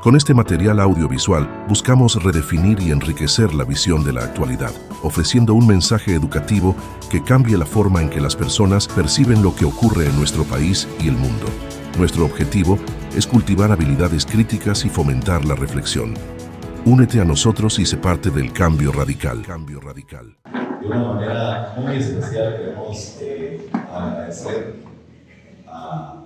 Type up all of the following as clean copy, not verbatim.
Con este material audiovisual buscamos redefinir y enriquecer la visión de la actualidad, ofreciendo un mensaje educativo que cambie la forma en que las personas perciben lo que ocurre en nuestro país y el mundo. Nuestro objetivo es cultivar habilidades críticas y fomentar la reflexión. Únete a nosotros y sé parte del cambio radical. De una manera muy especial queremos agradecer a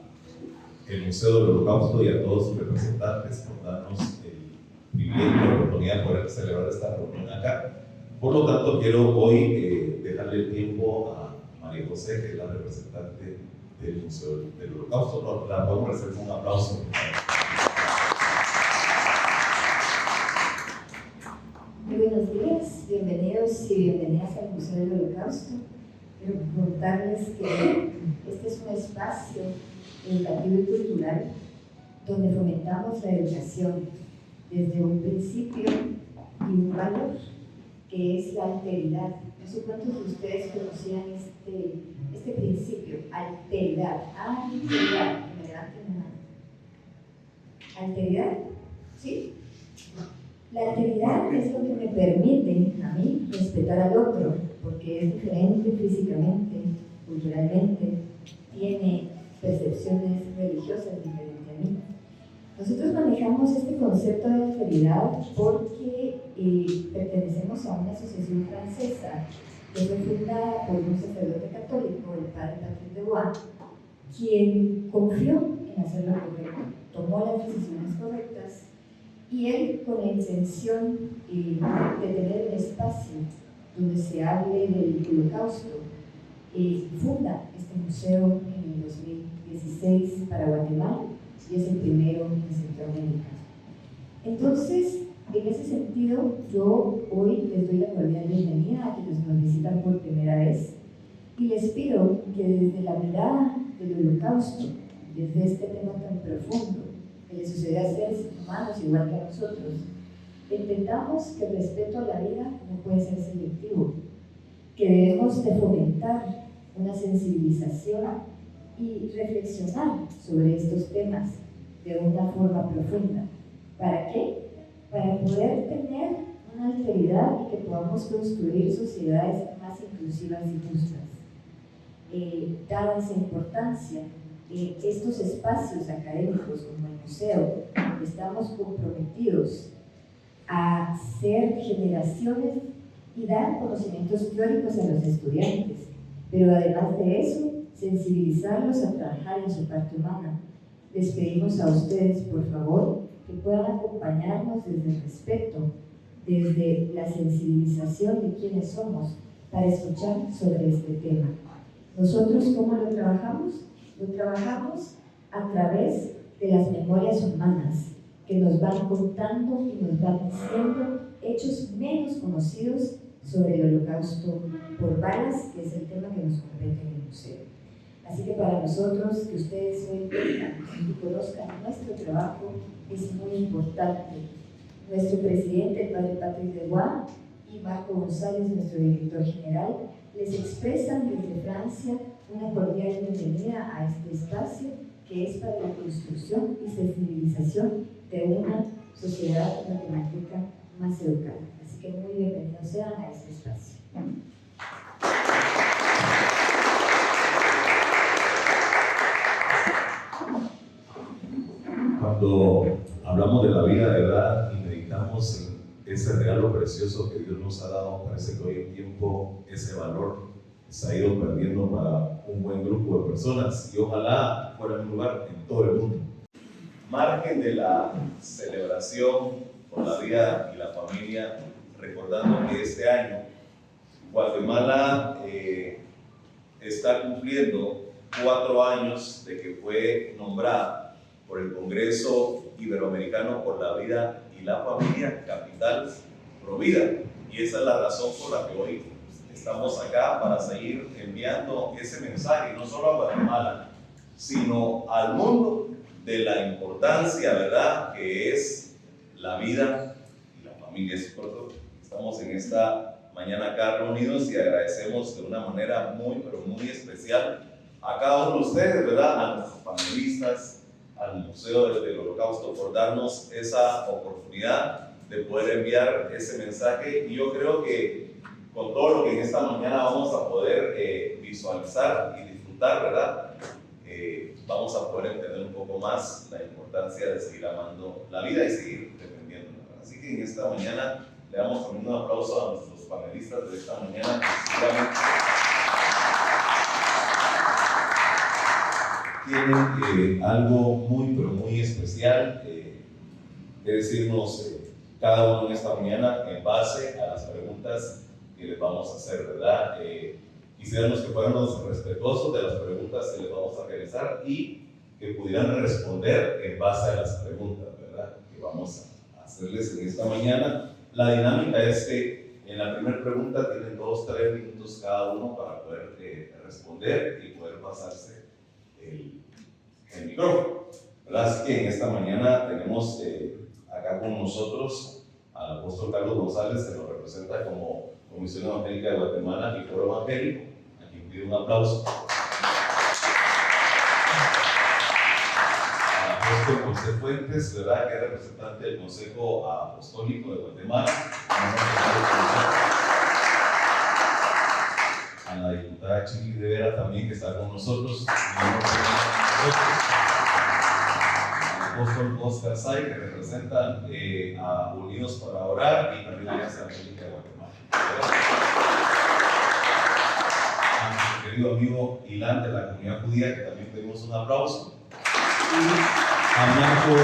el Museo del Holocausto y a todos sus representantes por darnos el privilegio y la oportunidad de poder celebrar esta reunión acá. Por lo tanto, quiero hoy dejarle el tiempo a María José, que es la representante del Museo del Holocausto. La podemos recibir un aplauso. Muy buenos días, bienvenidos y bienvenidas al Museo del Holocausto. Quiero contarles que este es un espacio educativo y cultural donde fomentamos la educación desde un principio y un valor que es la alteridad. No sé cuántos de ustedes conocían este principio, alteridad. Alteridad, me levanten la mano. ¿Alteridad? ¿Sí? La alteridad es lo que me permite a mí respetar al otro, porque es diferente físicamente, culturalmente, tiene percepciones religiosas diferentes a mí. Nosotros manejamos este concepto de alteridad porque pertenecemos a una asociación francesa que fue fundada por un sacerdote católico, el padre Patrick Debois, quien confió en hacer lo correcto, tomó las decisiones correctas y él, con la intención de tener un espacio donde se hable del Holocausto, funda este museo en el 2016 para Guatemala y es el primero en Centroamérica. Entonces, en ese sentido, yo hoy les doy la cordial bienvenida a quienes nos visitan por primera vez y les pido que desde la mirada del Holocausto, desde este tema tan profundo que le sucede a seres humanos igual que a nosotros, entendamos que el respeto a la vida no puede ser selectivo, que debemos de fomentar una sensibilización y reflexionar sobre estos temas de una forma profunda. ¿Para qué? Para poder tener una alteridad y que podamos construir sociedades más inclusivas y justas. Dada esa importancia, estos espacios académicos como el museo, estamos comprometidos a ser generaciones y dar conocimientos teóricos a los estudiantes, pero además de eso, sensibilizarlos a trabajar en su parte humana. Les pedimos a ustedes, por favor, que puedan acompañarnos desde el respeto, desde la sensibilización de quiénes somos, para escuchar sobre este tema. Nosotros, ¿cómo lo trabajamos? Lo trabajamos a través de las memorias humanas, que nos van contando y nos van diciendo hechos menos conocidos sobre el Holocausto por balas, que es el tema que nos compete en el museo. Así que para nosotros, que ustedes hoy vengan y conozcan nuestro trabajo es muy importante. Nuestro presidente, el padre Patrick Debois, y Marco González, nuestro director general, les expresan desde Francia una cordial bienvenida a este espacio que es para la construcción y sensibilización de una sociedad matemática más educada. Así que muy bienvenidos sean a este espacio. Cuando hablamos de la vida de verdad y meditamos en ese regalo precioso que Dios nos ha dado, parece que hoy en tiempo ese valor se ha ido perdiendo para un buen grupo de personas y ojalá fuera un lugar en todo el mundo. Margen de la celebración por la vida y la familia, recordando que este año Guatemala está cumpliendo 4 años de que fue nombrada por el Congreso Iberoamericano por la Vida y la Familia capital Provida, y esa es la razón por la que hoy estamos acá, para seguir enviando ese mensaje no solo a Guatemala sino al mundo de la importancia, ¿verdad?, que es la vida y la familia. Por eso estamos en esta mañana acá reunidos y agradecemos de una manera muy, pero muy especial a cada uno de ustedes, ¿verdad?, a nuestros panelistas, al Museo del Holocausto por darnos esa oportunidad de poder enviar ese mensaje. Y yo creo que con todo lo que en esta mañana vamos a poder visualizar y disfrutar, ¿verdad? Vamos a poder entender un poco más la importancia de seguir amando la vida y seguir defendiéndola. Así que en esta mañana le damos también un aplauso a nuestros panelistas de esta mañana, que tienen algo muy, pero muy especial que decirnos cada uno en esta mañana en base a las preguntas que les vamos a hacer, ¿verdad? Quisiéramos que fuéramos respetuosos de las preguntas que les vamos a realizar y que pudieran responder en base a las preguntas, ¿verdad? Que vamos a hacerles en esta mañana. La dinámica es que en la primera pregunta tienen 2-3 minutos cada uno para poder responder y poder pasarse el micrófono, ¿verdad? Así que en esta mañana tenemos acá con nosotros al apóstol Carlos González, que nos representa como Comisión Evangélica de Guatemala y Foro Evangélico, a quien pido un aplauso. Al apóstol José Fuentes, ¿verdad? Que es representante del Consejo Apostólico de Guatemala. A la diputada Chili Rivera también, que está con nosotros. Al apóstol Oscar Say, que representan a Unidos para Orar y también a la Iglesia Evangélica de Guatemala. A nuestro querido amigo Ilan de la comunidad judía, que también pedimos un aplauso. Y a Marco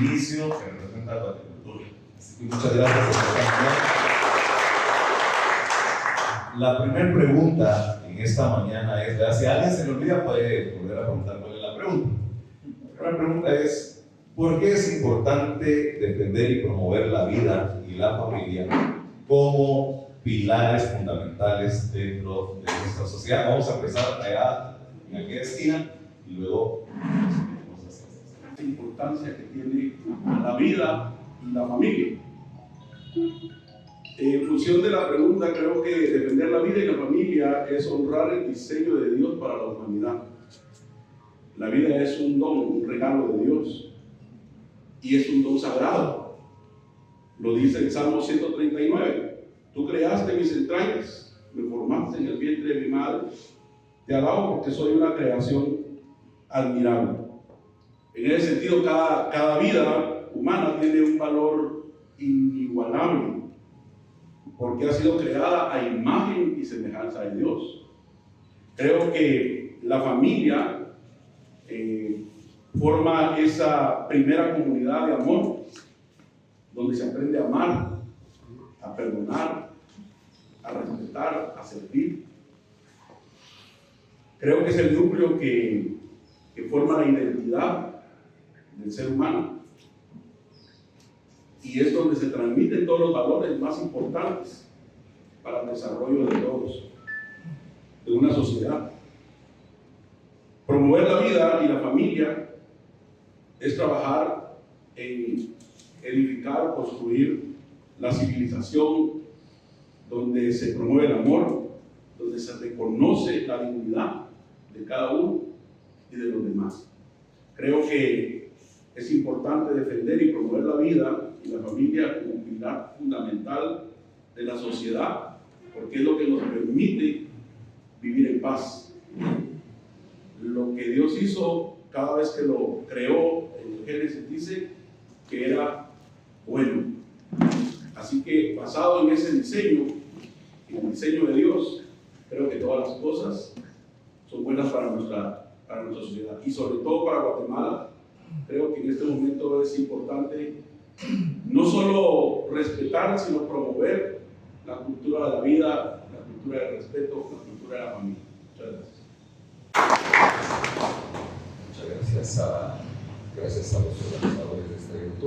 Inicio, que representa a la Agricultura. Así que muchas gracias por estar. La primera pregunta en esta mañana es, ¿verdad? Si a alguien se le olvida, puede volver a preguntar cuál es la pregunta. La primera pregunta es, ¿por qué es importante defender y promover la vida y la familia como pilares fundamentales dentro de nuestra sociedad? Vamos a empezar allá en aquella esquina y luego la importancia que tiene la vida y la familia. En función de la pregunta, creo que defender la vida y la familia es honrar el diseño de Dios para la humanidad. La vida es un don, un regalo de Dios, y es un don sagrado. Lo dice el Salmo 139. Tú creaste mis entrañas, me formaste en el vientre de mi madre. Te alabo porque soy una creación admirable. En ese sentido, cada vida humana tiene un valor inigualable, porque ha sido creada a imagen y semejanza de Dios. Creo que la familia forma esa primera comunidad de amor, donde se aprende a amar, a perdonar, a respetar, a servir. Creo que es el núcleo que forma la identidad del ser humano. Y es donde se transmiten todos los valores más importantes para el desarrollo de todos, de una sociedad. Promover la vida y la familia es trabajar en edificar, construir la civilización donde se promueve el amor, donde se reconoce la dignidad de cada uno y de los demás. Creo que es importante defender y promover la vida y la familia como pilar fundamental de la sociedad, porque es lo que nos permite vivir en paz. Lo que Dios hizo cada vez que lo creó en el Génesis dice que era bueno. Así que basado en ese diseño, en el diseño de Dios, creo que todas las cosas son buenas para nuestra sociedad y sobre todo para Guatemala. Creo que en este momento es importante no solo respetar, sino promover la cultura de la vida, la cultura del respeto, la cultura de la familia. Muchas gracias. Muchas gracias a los organizadores de este evento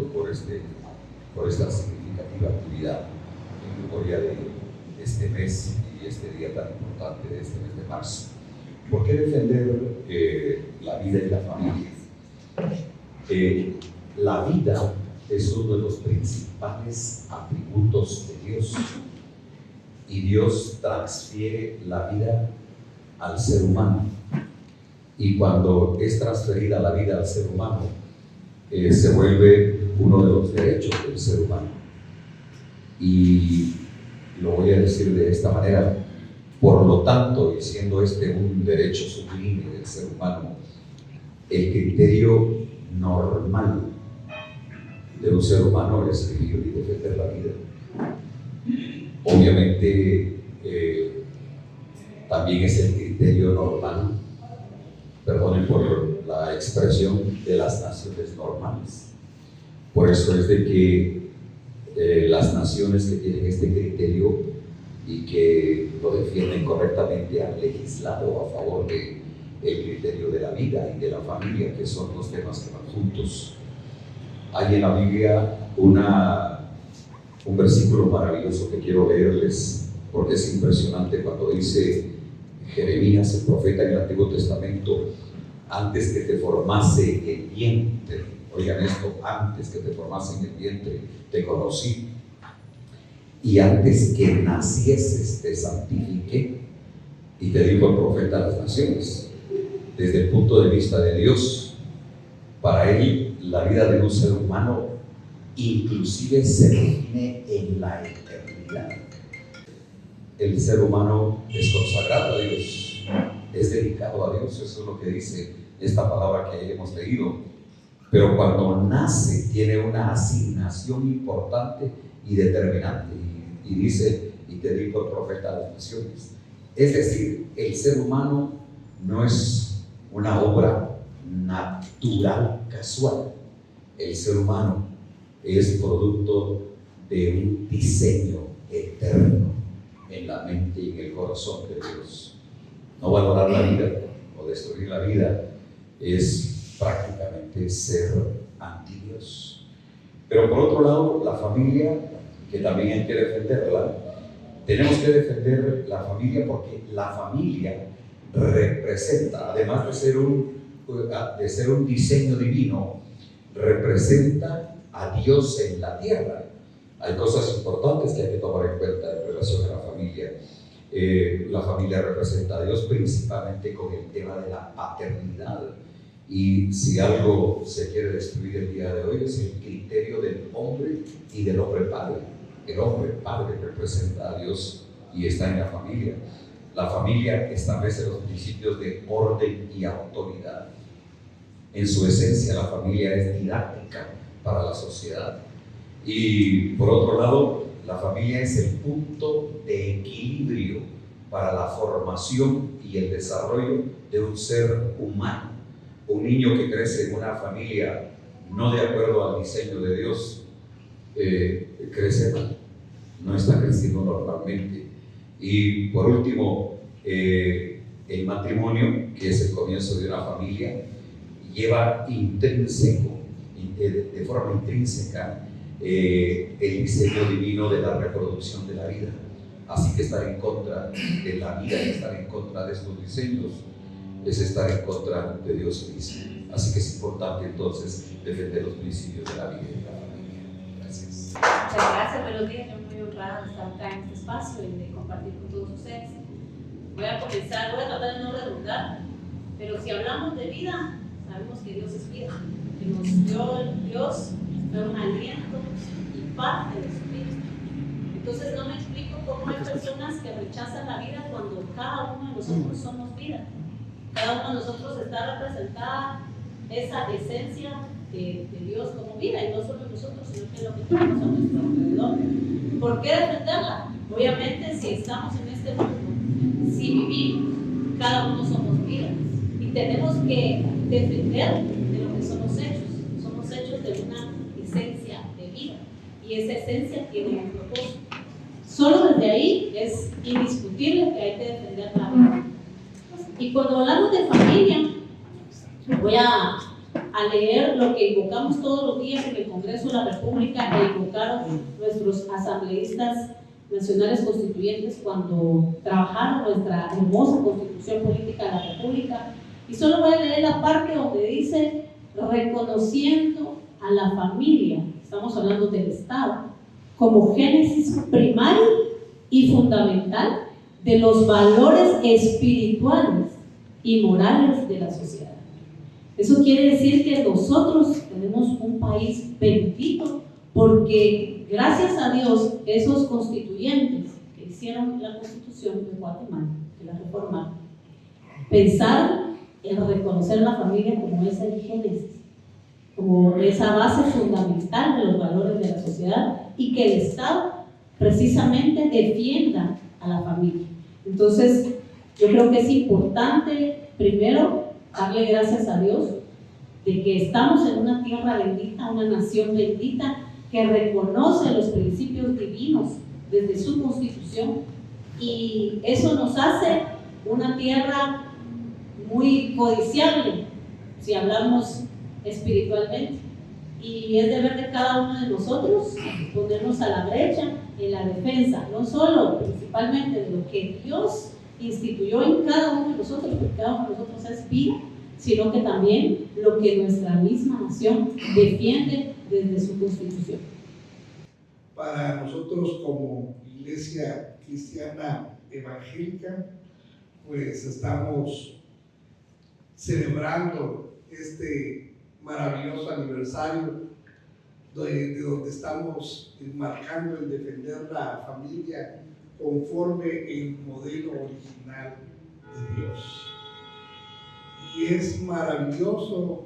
por esta significativa actividad en memoria de este mes y este día tan importante de este mes de marzo. ¿Por qué defender la vida y la familia? La vida es uno de los principales atributos de Dios y Dios transfiere la vida al ser humano. y cuando es transferida la vida al ser humano, se vuelve uno de los derechos del ser humano. Y lo voy a decir de esta manera: por lo tanto, y siendo este un derecho sublime del ser humano, el criterio normal de un ser humano es vivir y defender la vida. Obviamente, también es el criterio normal, perdonen por la expresión, de las naciones normales. Por eso es de que las naciones que tienen este criterio y que lo defienden correctamente han legislado a favor del criterio de la vida y de la familia, que son dos temas que van juntos. Hay en la Biblia un versículo maravilloso que quiero leerles, porque es impresionante cuando dice Jeremías, el profeta en el Antiguo Testamento: antes que te formase en el vientre, oigan esto, antes que te formase en el vientre, te conocí, y antes que nacieses te santifiqué, y te dijo el profeta a las naciones. Desde el punto de vista de Dios, para él la vida de un ser humano inclusive se define en la eternidad. El ser humano es consagrado a Dios, es dedicado a Dios, eso es lo que dice esta palabra que hemos leído. Pero cuando nace tiene una asignación importante y determinante, y dice: y te dijo el profeta a las naciones. Es decir, el ser humano no es una obra natural, casual. El ser humano es producto de un diseño eterno en la mente y en el corazón de Dios. No valorar la vida o destruir la vida es prácticamente ser anti Dios. Pero por otro lado, la familia, que también hay que defenderla, tenemos que defender la familia, porque la familia representa, además de ser un diseño divino, representa a Dios en la tierra. Hay cosas importantes que hay que tomar en cuenta en relación a la familia. La familia representa a Dios principalmente con el tema de la paternidad. Y si algo se quiere destruir el día de hoy es el criterio del hombre y del hombre padre. El hombre padre representa a Dios y está en la familia. La familia establece los principios de orden y autoridad. En su esencia, la familia es didáctica para la sociedad. Y por otro lado, la familia es el punto de equilibrio para la formación y el desarrollo de un ser humano. Un niño que crece en una familia no de acuerdo al diseño de Dios, crece mal, no está creciendo normalmente. Y por último, el matrimonio, que es el comienzo de una familia, lleva intrínseco, de forma intrínseca, el diseño divino de la reproducción de la vida. Así que estar en contra de la vida y estar en contra de estos diseños es estar en contra de Dios mismo. Así que es importante entonces defender los principios de la vida y de la familia. Gracias. Muchas gracias, buenos días. Yo muy honrada de estar acá en este espacio y de compartir con todos ustedes. Voy a comenzar, voy a tratar de no redundar, pero si hablamos de vida, sabemos que Dios es vida, que nos dio Dios un aliento y parte de su vida. Entonces no me explico cómo hay personas que rechazan la vida cuando cada uno de nosotros somos vida. Cada uno de nosotros está representada esa esencia de Dios como vida, y no solo nosotros, sino que lo que tenemos a nuestro alrededor. ¿Por qué defenderla? Obviamente, si estamos en este mundo, si vivimos, cada uno somos vida, y tenemos que defender de lo que somos hechos. Somos hechos de una esencia de vida, y esa esencia tiene un propósito. Solo desde ahí es indiscutible que hay que defender la vida. Y cuando hablamos de familia, voy a leer lo que invocamos todos los días en el Congreso de la República, e invocaron nuestros asambleístas nacionales constituyentes cuando trabajaron nuestra hermosa Constitución Política de la República. Y solo voy a leer la parte donde dice: reconociendo a la familia, estamos hablando del Estado, como génesis primario y fundamental de los valores espirituales y morales de la sociedad. Eso quiere decir que nosotros tenemos un país bendito porque gracias a Dios esos constituyentes que hicieron la Constitución de Guatemala, que la reformaron, pensaron en reconocer la familia como esa génesis, como esa base fundamental de los valores de la sociedad y que el Estado precisamente defienda a la familia. Entonces, yo creo que es importante, primero, darle gracias a Dios de que estamos en una tierra bendita, una nación bendita, que reconoce los principios divinos desde su Constitución, y eso nos hace una tierra muy codiciable, si hablamos espiritualmente. Y es deber de cada uno de nosotros ponernos a la brecha en la defensa, no solo, principalmente de lo que Dios instituyó en cada uno de nosotros, porque cada uno de nosotros es vida, sino que también lo que nuestra misma nación defiende desde su Constitución. Para nosotros como Iglesia Cristiana Evangélica, pues estamos celebrando este maravilloso aniversario de donde estamos marcando el defender la familia conforme el modelo original de Dios. Y es maravilloso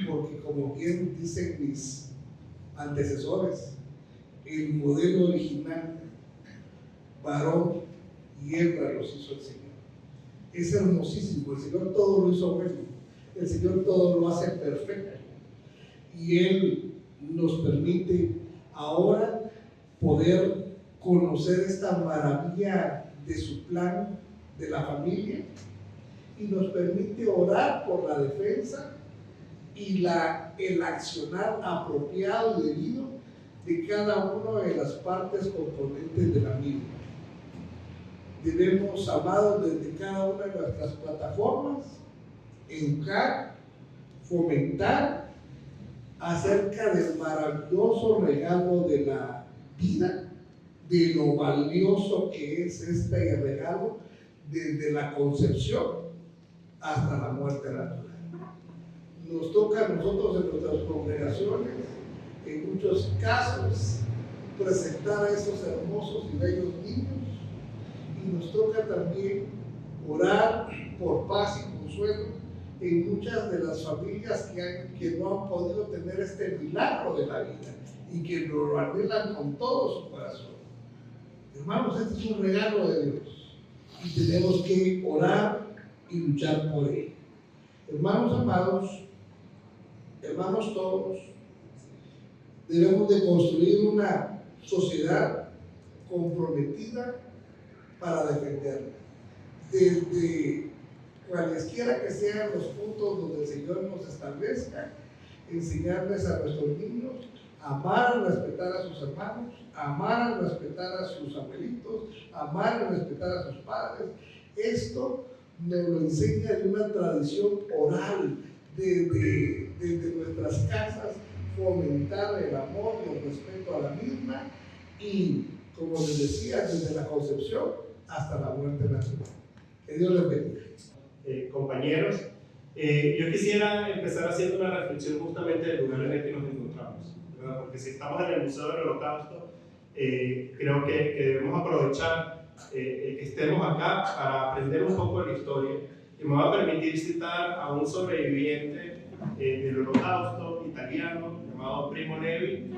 porque, como bien dicen mis antecesores, el modelo original, varón y hembra los hizo el Señor. Es hermosísimo, el Señor todo lo hizo bueno, el Señor todo lo hace perfecto. Y Él nos permite ahora poder conocer esta maravilla de su plan de la familia y nos permite orar por la defensa y el accionar apropiado y debido de cada una de las partes componentes de la misma. Debemos, amados, desde cada una de nuestras plataformas, educar, fomentar acerca del maravilloso regalo de la vida, de lo valioso que es este regalo desde la concepción hasta la muerte natural. Nos toca a nosotros en nuestras congregaciones, en muchos casos, presentar a esos hermosos y bellos niños, y nos toca también orar por paz y consuelo en muchas de las familias que no han podido tener este milagro de la vida y que lo anhelan con todo su corazón. Hermanos, este es un regalo de Dios y tenemos que orar y luchar por él. Hermanos amados, hermanos todos, debemos de construir una sociedad comprometida para defenderla. Desde cualesquiera que sean los puntos donde el Señor nos establezca, enseñarles a nuestros niños a amar y respetar a sus hermanos, a amar y respetar a sus abuelitos, a amar y respetar a sus padres. Esto nos lo enseña de una tradición oral, desde nuestras casas, fomentar el amor y el respeto a la misma y, como les decía, desde la concepción hasta la muerte natural. Que Dios les bendiga. Compañeros, yo quisiera empezar haciendo una reflexión justamente del lugar en el que nos encontramos, ¿verdad? Porque si estamos en el Museo del Holocausto, creo que debemos aprovechar el que estemos acá para aprender un poco de la historia, y me va a permitir citar a un sobreviviente del Holocausto italiano llamado Primo Levi.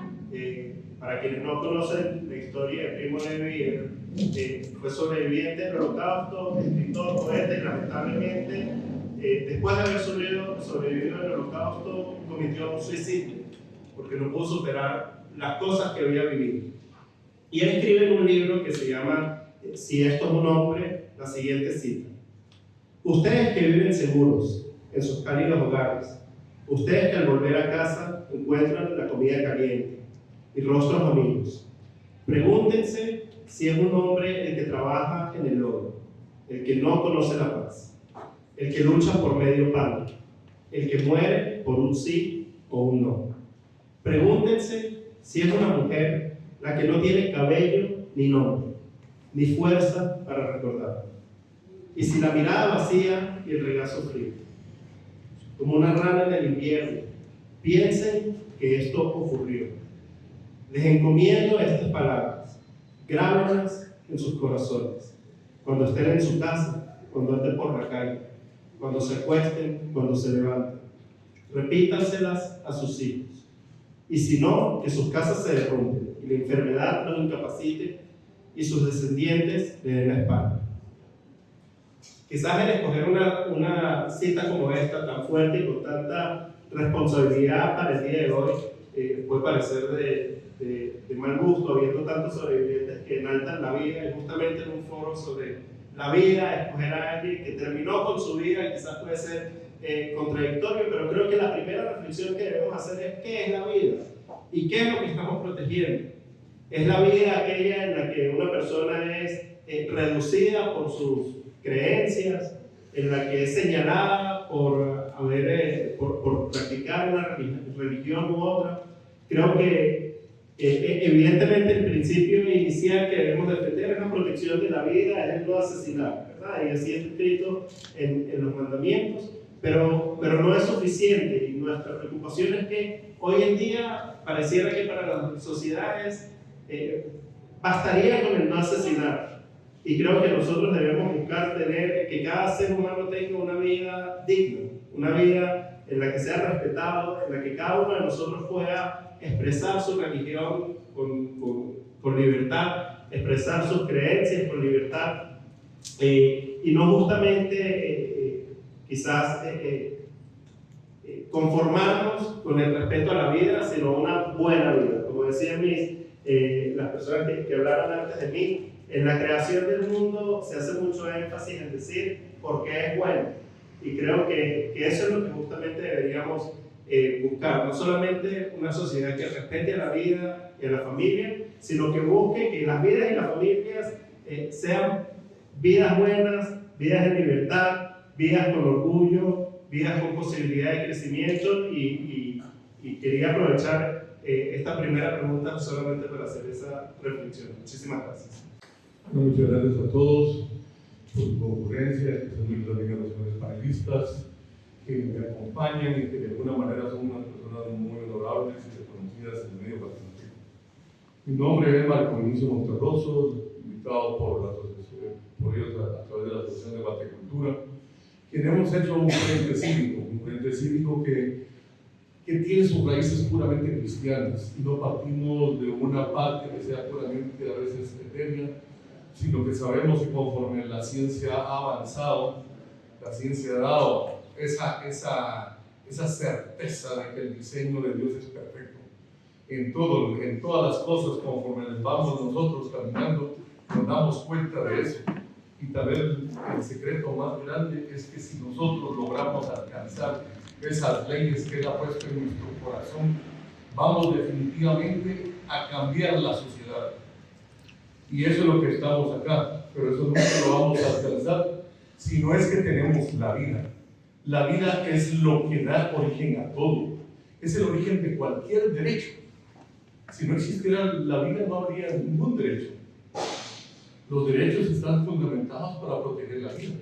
Para quienes no conocen la historia de Primo Levi, él fue sobreviviente del Holocausto, escritor, poeta, y lamentablemente después de haber sobrevivido al Holocausto cometió un suicidio porque no pudo superar las cosas que había vivido. Y él escribe en un libro que se llama Si esto es un hombre, la siguiente cita: ustedes que viven seguros en sus cálidos hogares, ustedes que al volver a casa encuentran la comida caliente y rostros amigos, pregúntense si es un hombre el que trabaja en el lodo, el que no conoce la paz, el que lucha por medio pan, el que muere por un sí o un no. Pregúntense si es una mujer la que no tiene cabello ni nombre, ni fuerza para recordar. Y si la mirada vacía y el regazo frío. Como una rana en el invierno. Piensen que esto ocurrió. Les encomiendo estas palabras. Grábenlas en sus corazones. Cuando estén en su casa, cuando anden por la calle, cuando se acuesten, cuando se levanten. Repítanselas a sus hijos. Y si no, que sus casas se derrumben y la enfermedad los incapacite y sus descendientes le den la espalda. Quizás el escoger una cita como esta, tan fuerte y con tanta responsabilidad para el día de hoy, puede parecer de mal gusto, habiendo tantos sobrevivientes que enaltan la vida, y justamente en un foro sobre la vida, escoger a alguien que terminó con su vida, quizás puede ser contradictorio, pero creo que la primera reflexión que debemos hacer es ¿qué es la vida? ¿Y qué es lo que estamos protegiendo? ¿Es la vida aquella en la que una persona es reducida por sus creencias, en la que es señalada por practicar una religión u otra? Creo que evidentemente el principio inicial que debemos defender es la protección de la vida, es el no asesinar, ¿verdad? Y así está escrito en los mandamientos, pero no es suficiente, y nuestra preocupación es que hoy en día pareciera que para las sociedades bastaría con el no asesinar. Y creo que nosotros debemos buscar tener que cada ser humano tenga una vida digna, una vida en la que sea respetado, en la que cada uno de nosotros pueda expresar su religión con libertad, expresar sus creencias con libertad, y no justamente quizás conformarnos con el respeto a la vida, sino una buena vida. Como decían las personas que hablaron antes de mí, en la creación del mundo se hace mucho énfasis en decir por qué es bueno. Y creo que eso es lo que justamente deberíamos buscar. No solamente una sociedad que respete a la vida y a la familia, sino que busque que las vidas y las familias sean vidas buenas, vidas en libertad, vidas con orgullo, vidas con posibilidad de crecimiento. Y quería aprovechar esta primera pregunta solamente para hacer esa reflexión. Muchísimas gracias. Muchas gracias a todos por su concurrencia, especialmente también a los jóvenes panelistas que me acompañan y que de alguna manera son unas personas muy honorables y reconocidas en el medio patriótico. Mi nombre es Marco Vinicio Monterroso, invitado por ellos a través de la Asociación de Batecultura, quien hemos hecho un frente cívico que tiene sus raíces puramente cristianas, y no partimos de una parte que sea puramente a veces etérea, sino que sabemos que conforme la ciencia ha avanzado, la ciencia ha dado esa certeza de que el diseño de Dios es perfecto. En todas las cosas, conforme vamos nosotros caminando, nos damos cuenta de eso. Y tal vez el secreto más grande es que si nosotros logramos alcanzar esas leyes que Él ha puesto en nuestro corazón, vamos definitivamente a cambiar la sociedad. Y eso es lo que estamos acá, pero eso nunca lo vamos a alcanzar si no es que tenemos la vida. La vida es lo que da origen a todo, es el origen de cualquier derecho. Si no existiera la vida, no habría ningún derecho. Los derechos están fundamentados para proteger la vida,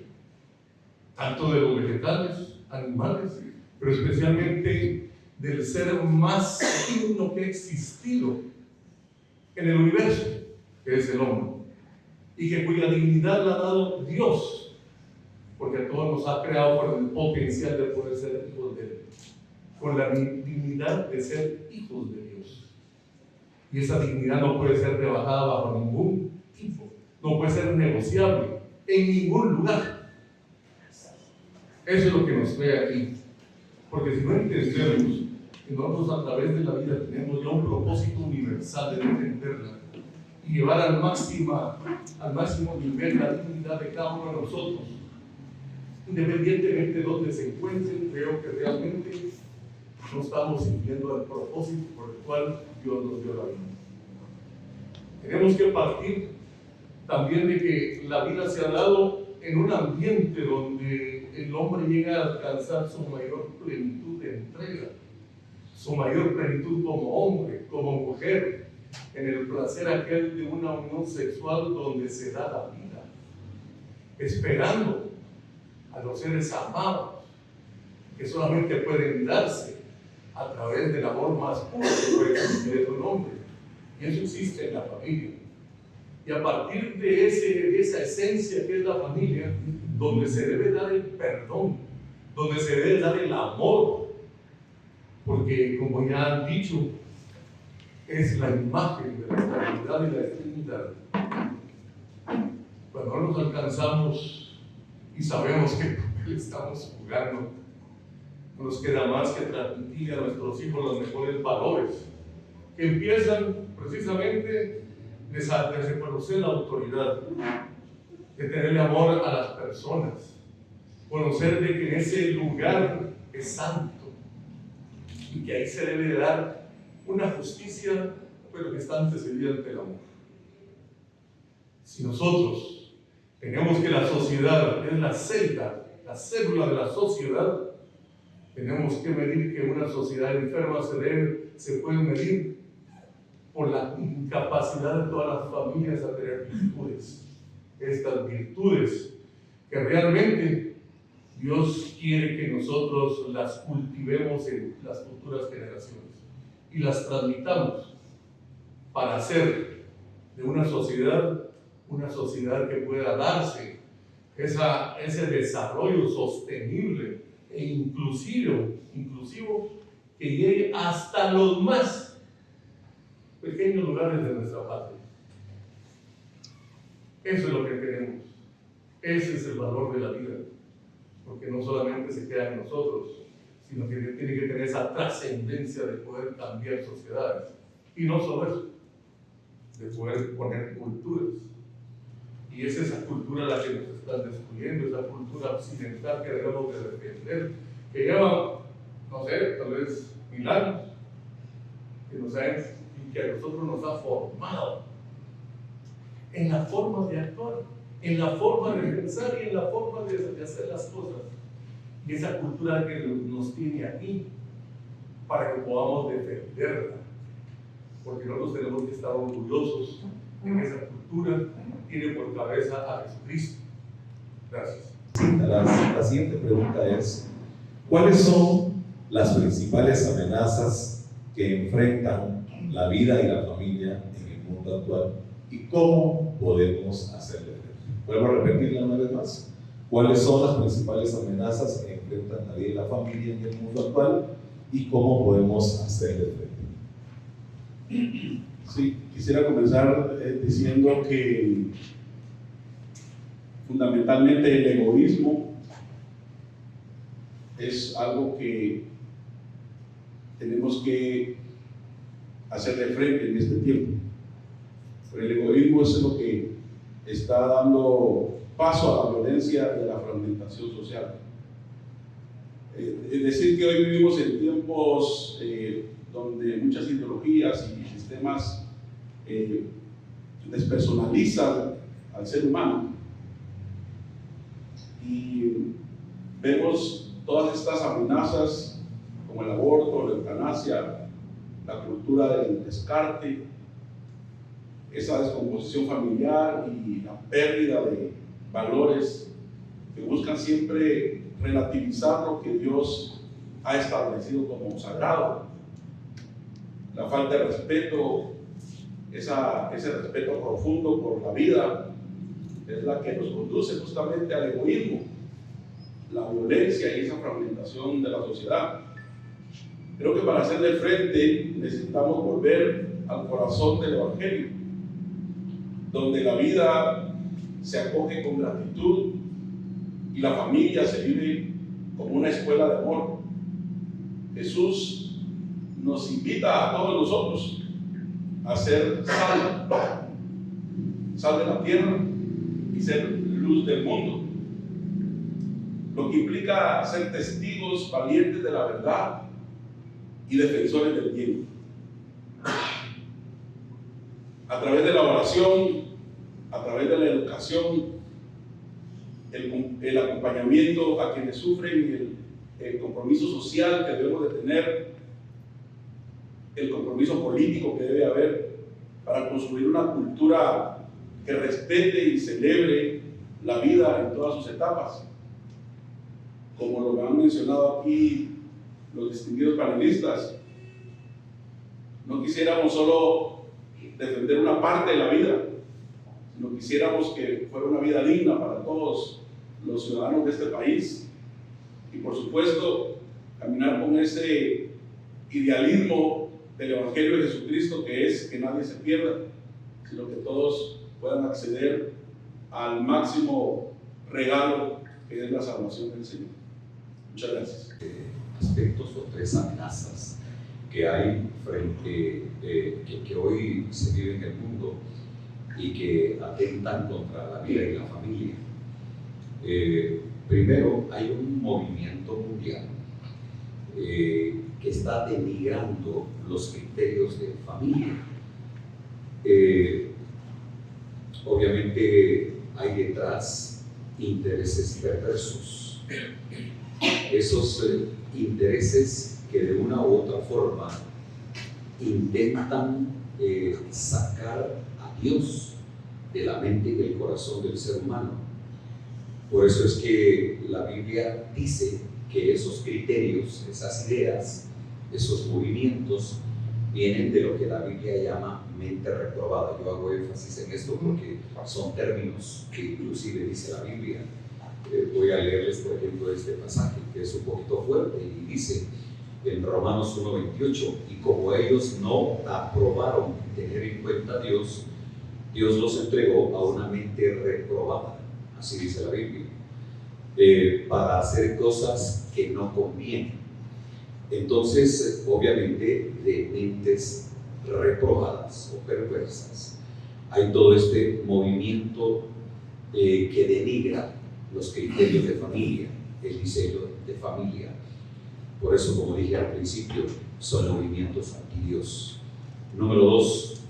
tanto de los vegetales, animales, pero especialmente del ser más digno que ha existido en el universo, que es el hombre, y que cuya dignidad la ha dado Dios, porque a todos nos ha creado con el potencial de poder ser hijos de Él, con la dignidad de ser hijos de Dios. Y esa dignidad no puede ser rebajada bajo ningún tipo, no puede ser negociable en ningún lugar. Eso es lo que nos trae aquí, porque si no entendemos que nosotros a través de la vida tenemos ya un propósito universal de entenderla y llevar al máximo nivel la dignidad de cada uno de nosotros, independientemente de dónde se encuentren, creo que realmente no estamos sirviendo al propósito por el cual Dios nos dio la vida. Tenemos que partir también de que la vida se ha dado en un ambiente donde el hombre llega a alcanzar su mayor plenitud de entrega, su mayor plenitud como hombre, como mujer, en el placer aquel de una unión sexual donde se da la vida, esperando a los seres amados, que solamente pueden darse a través del amor más puro que puede existir en un hombre. Y eso existe en la familia. Y a partir de esa esencia que es la familia, donde se debe dar el perdón, donde se debe dar el amor, porque como ya han dicho, es la imagen de la estabilidad y la estabilidad. Cuando no nos alcanzamos y sabemos qué papel estamos jugando, no nos queda más que transmitir a nuestros hijos los mejores valores, que empiezan precisamente de reconocer la autoridad, de tenerle amor a las personas, conocer de que en ese lugar es santo y que ahí se debe dar una justicia, pero que está antecedida ante el amor. Si nosotros tenemos que la sociedad es la célula de la sociedad, tenemos que medir que una sociedad enferma se puede medir por la incapacidad de todas las familias a tener virtudes. Estas virtudes que realmente Dios quiere que nosotros las cultivemos en las futuras generaciones y las transmitamos para hacer de una sociedad que pueda darse ese desarrollo sostenible e inclusivo que llegue hasta los más pequeños lugares de nuestra patria. Eso es lo que queremos. Ese es el valor de la vida. Porque no solamente se queda en nosotros, sino que tiene que tener esa trascendencia de poder cambiar sociedades. Y no solo eso, de poder poner culturas. Y es esa cultura la que nos están destruyendo, esa cultura occidental que debemos de defender, que lleva, no sé, tal vez 1000 años, que a nosotros nos ha formado en la forma de actuar, en la forma de pensar y en la forma de hacer las cosas. Y esa cultura que nos tiene aquí para que podamos defenderla. Porque nosotros tenemos que estar orgullosos de que esa cultura tiene por cabeza a Jesucristo. Gracias. La siguiente pregunta es: ¿cuáles son las principales amenazas que enfrentan la vida y la familia en el mundo actual y cómo podemos hacerle frente? Vuelvo a repetirla una vez más. ¿Cuáles son las principales amenazas que enfrentan la vida y la familia en el mundo actual y cómo podemos hacerle frente? Sí, quisiera comenzar diciendo que fundamentalmente el egoísmo es algo que tenemos que hacerle frente en este tiempo. Pero el egoísmo es lo que está dando paso a la violencia y a la fragmentación social. Es decir, que hoy vivimos en tiempos donde muchas ideologías y sistemas despersonalizan al ser humano, y vemos todas estas amenazas como el aborto, la eutanasia, la cultura del descarte, esa descomposición familiar y la pérdida de valores que buscan siempre relativizar lo que Dios ha establecido como sagrado. La falta de respeto, ese respeto profundo por la vida, es la que nos conduce justamente al egoísmo, la violencia y esa fragmentación de la sociedad. Creo que para hacerle frente necesitamos volver al corazón del Evangelio, donde la vida se acoge con gratitud y la familia se vive como una escuela de amor. Jesús nos invita a todos nosotros a ser sal de la tierra y ser luz del mundo, lo que implica ser testigos valientes de la verdad y defensores del bien. A través de la oración, a través de la educación, el acompañamiento a quienes sufren y el compromiso social que debemos de tener, el compromiso político que debe haber para construir una cultura que respete y celebre la vida en todas sus etapas. como lo han mencionado aquí los distinguidos panelistas, no quisiéramos solo defender una parte de la vida, sino quisiéramos que fuera una vida digna para todos los ciudadanos de este país. Y por supuesto, caminar con ese idealismo del Evangelio de Jesucristo, que es que nadie se pierda, sino que todos puedan acceder al máximo regalo que es la salvación del Señor. Muchas gracias. Aspectos o 3 amenazas que hay frente, que hoy se vive en el mundo y que atentan contra la vida y la familia. Primero, hay un movimiento mundial que está denigrando los criterios de familia. Obviamente hay detrás intereses perversos. Esos intereses que de una u otra forma intentan sacar a Dios de la mente y del corazón del ser humano. Por eso es que la Biblia dice que esos criterios, esas ideas, esos movimientos vienen de lo que la Biblia llama mente reprobada. Yo hago énfasis en esto porque son términos que inclusive dice la Biblia. Voy a leerles, por ejemplo, este pasaje que es un poquito fuerte y dice en Romanos 1:28: y como ellos no aprobaron tener en cuenta a Dios, Dios los entregó a una mente reprobada, así dice la Biblia, para hacer cosas que no convienen. Entonces, obviamente, de mentes reprobadas o perversas, hay todo este movimiento que denigra los criterios de familia, el diseño de familia. Por eso, como dije al principio, son movimientos anti-Dios. Número 2,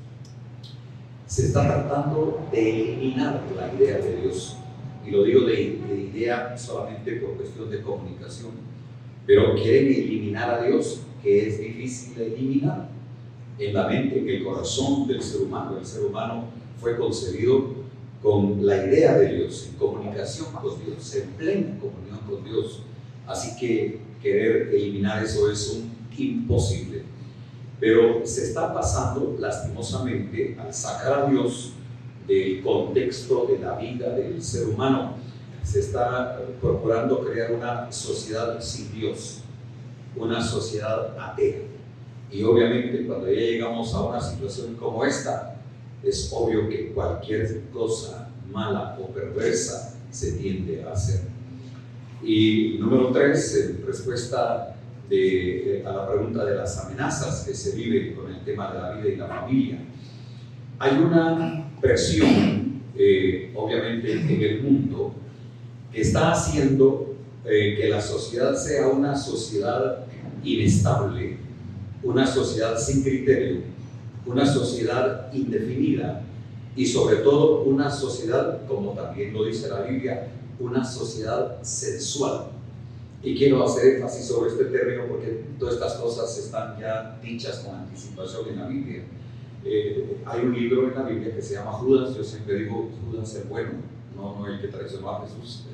se está tratando de eliminar la idea de Dios. Y lo digo de idea solamente por cuestión de comunicación, pero quieren eliminar a Dios, que es difícil de eliminar en la mente, en el corazón del ser humano. El ser humano fue concebido con la idea de Dios, en comunicación con Dios, en plena comunión con Dios. Así que querer eliminar eso es imposible. Pero se está pasando lastimosamente al sacar a Dios del contexto de la vida del ser humano. Se está procurando crear una sociedad sin Dios, una sociedad atea. Y obviamente cuando ya llegamos a una situación como esta, es obvio que cualquier cosa mala o perversa se tiende a hacer. Y número 3, en respuesta a la pregunta de las amenazas que se viven con el tema de la vida y la familia, hay una presión, obviamente, en el mundo que está haciendo que la sociedad sea una sociedad inestable, una sociedad sin criterio, una sociedad indefinida y sobre todo una sociedad, como también lo dice la Biblia, una sociedad sensual. Y quiero hacer énfasis sobre este término porque todas estas cosas están ya dichas con anticipación en la Biblia. Hay un libro en la Biblia que se llama Judas. Yo siempre digo Judas el bueno, no el que traicionó a Jesús.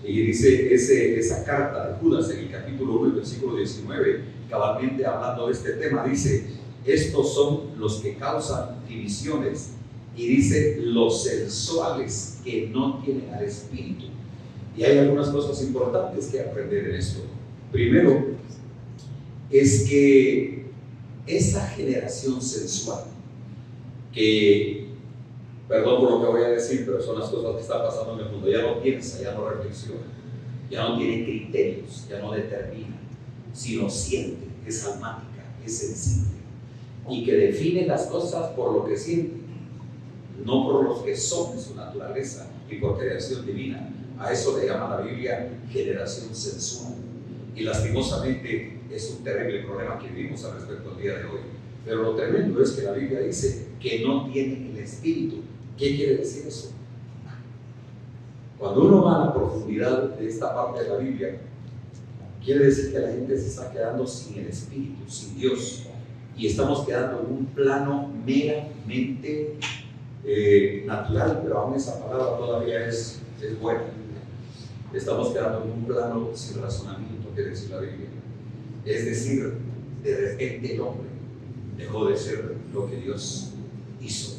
Y dice esa carta de Judas en el capítulo 1, el versículo 19, cabalmente hablando de este tema, dice: estos son los que causan divisiones, y dice los sensuales que no tienen al Espíritu. Y hay algunas cosas importantes que aprender en esto. Primero, es que esa generación sensual, que, perdón por lo que voy a decir, pero son las cosas que están pasando en el mundo, ya no piensa, ya no reflexiona, ya no tiene criterios, ya no determina, sino siente, es almática, es sensible, y que define las cosas por lo que siente, no por lo que son de su naturaleza y por creación divina. A eso le llama la Biblia generación sensual. Y lastimosamente es un terrible problema que vivimos al respecto al día de hoy. Pero lo tremendo es que la Biblia dice que no tienen el Espíritu. ¿Qué quiere decir eso? Cuando uno va a la profundidad de esta parte de la Biblia, quiere decir que la gente se está quedando sin el Espíritu, sin Dios. Y estamos quedando en un plano meramente natural, pero aún esa palabra todavía es buena. Estamos quedando en un plano sin razonamiento, que dice la Biblia. Es decir, de repente el hombre dejó de ser lo que Dios hizo,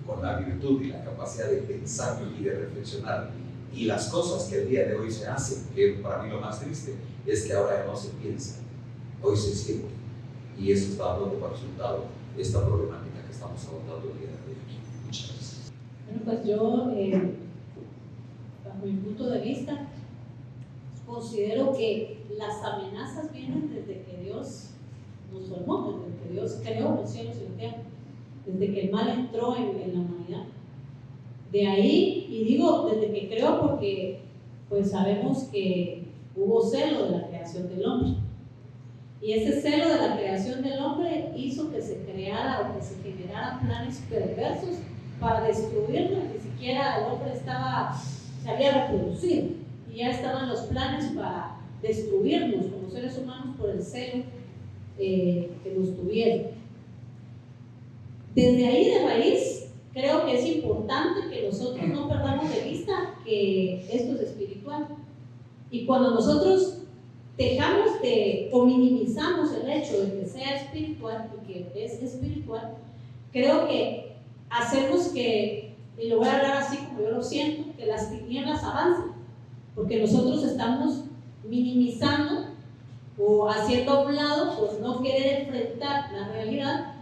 con la virtud y la capacidad de pensar y de reflexionar. Y las cosas que el día de hoy se hacen, que para mí lo más triste, es que ahora ya no se piensa, hoy se siente. Y eso está dando como resultado esta problemática que estamos abordando el día de hoy aquí. Muchas gracias. Bueno, pues yo, bajo mi punto de vista, considero que las amenazas vienen desde que Dios nos formó, desde que Dios creó los cielos y la tierra, desde que el mal entró en la humanidad. De ahí, y digo desde que creó porque pues sabemos que hubo celo de la creación del hombre. Y ese celo de la creación del hombre hizo que se creara o que se generaran planes perversos para destruirlo. Ni siquiera el hombre se había reproducido y ya estaban los planes para destruirnos como seres humanos por el celo que nos tuvieron. Desde ahí de raíz creo que es importante que nosotros no perdamos de vista que esto es espiritual. Y cuando nosotros dejamos o minimizamos el hecho de que sea espiritual y que es espiritual, creo que hacemos que, y lo voy a hablar así como yo lo siento, que las tinieblas avancen, porque nosotros estamos minimizando o haciendo a un lado por no querer enfrentar la realidad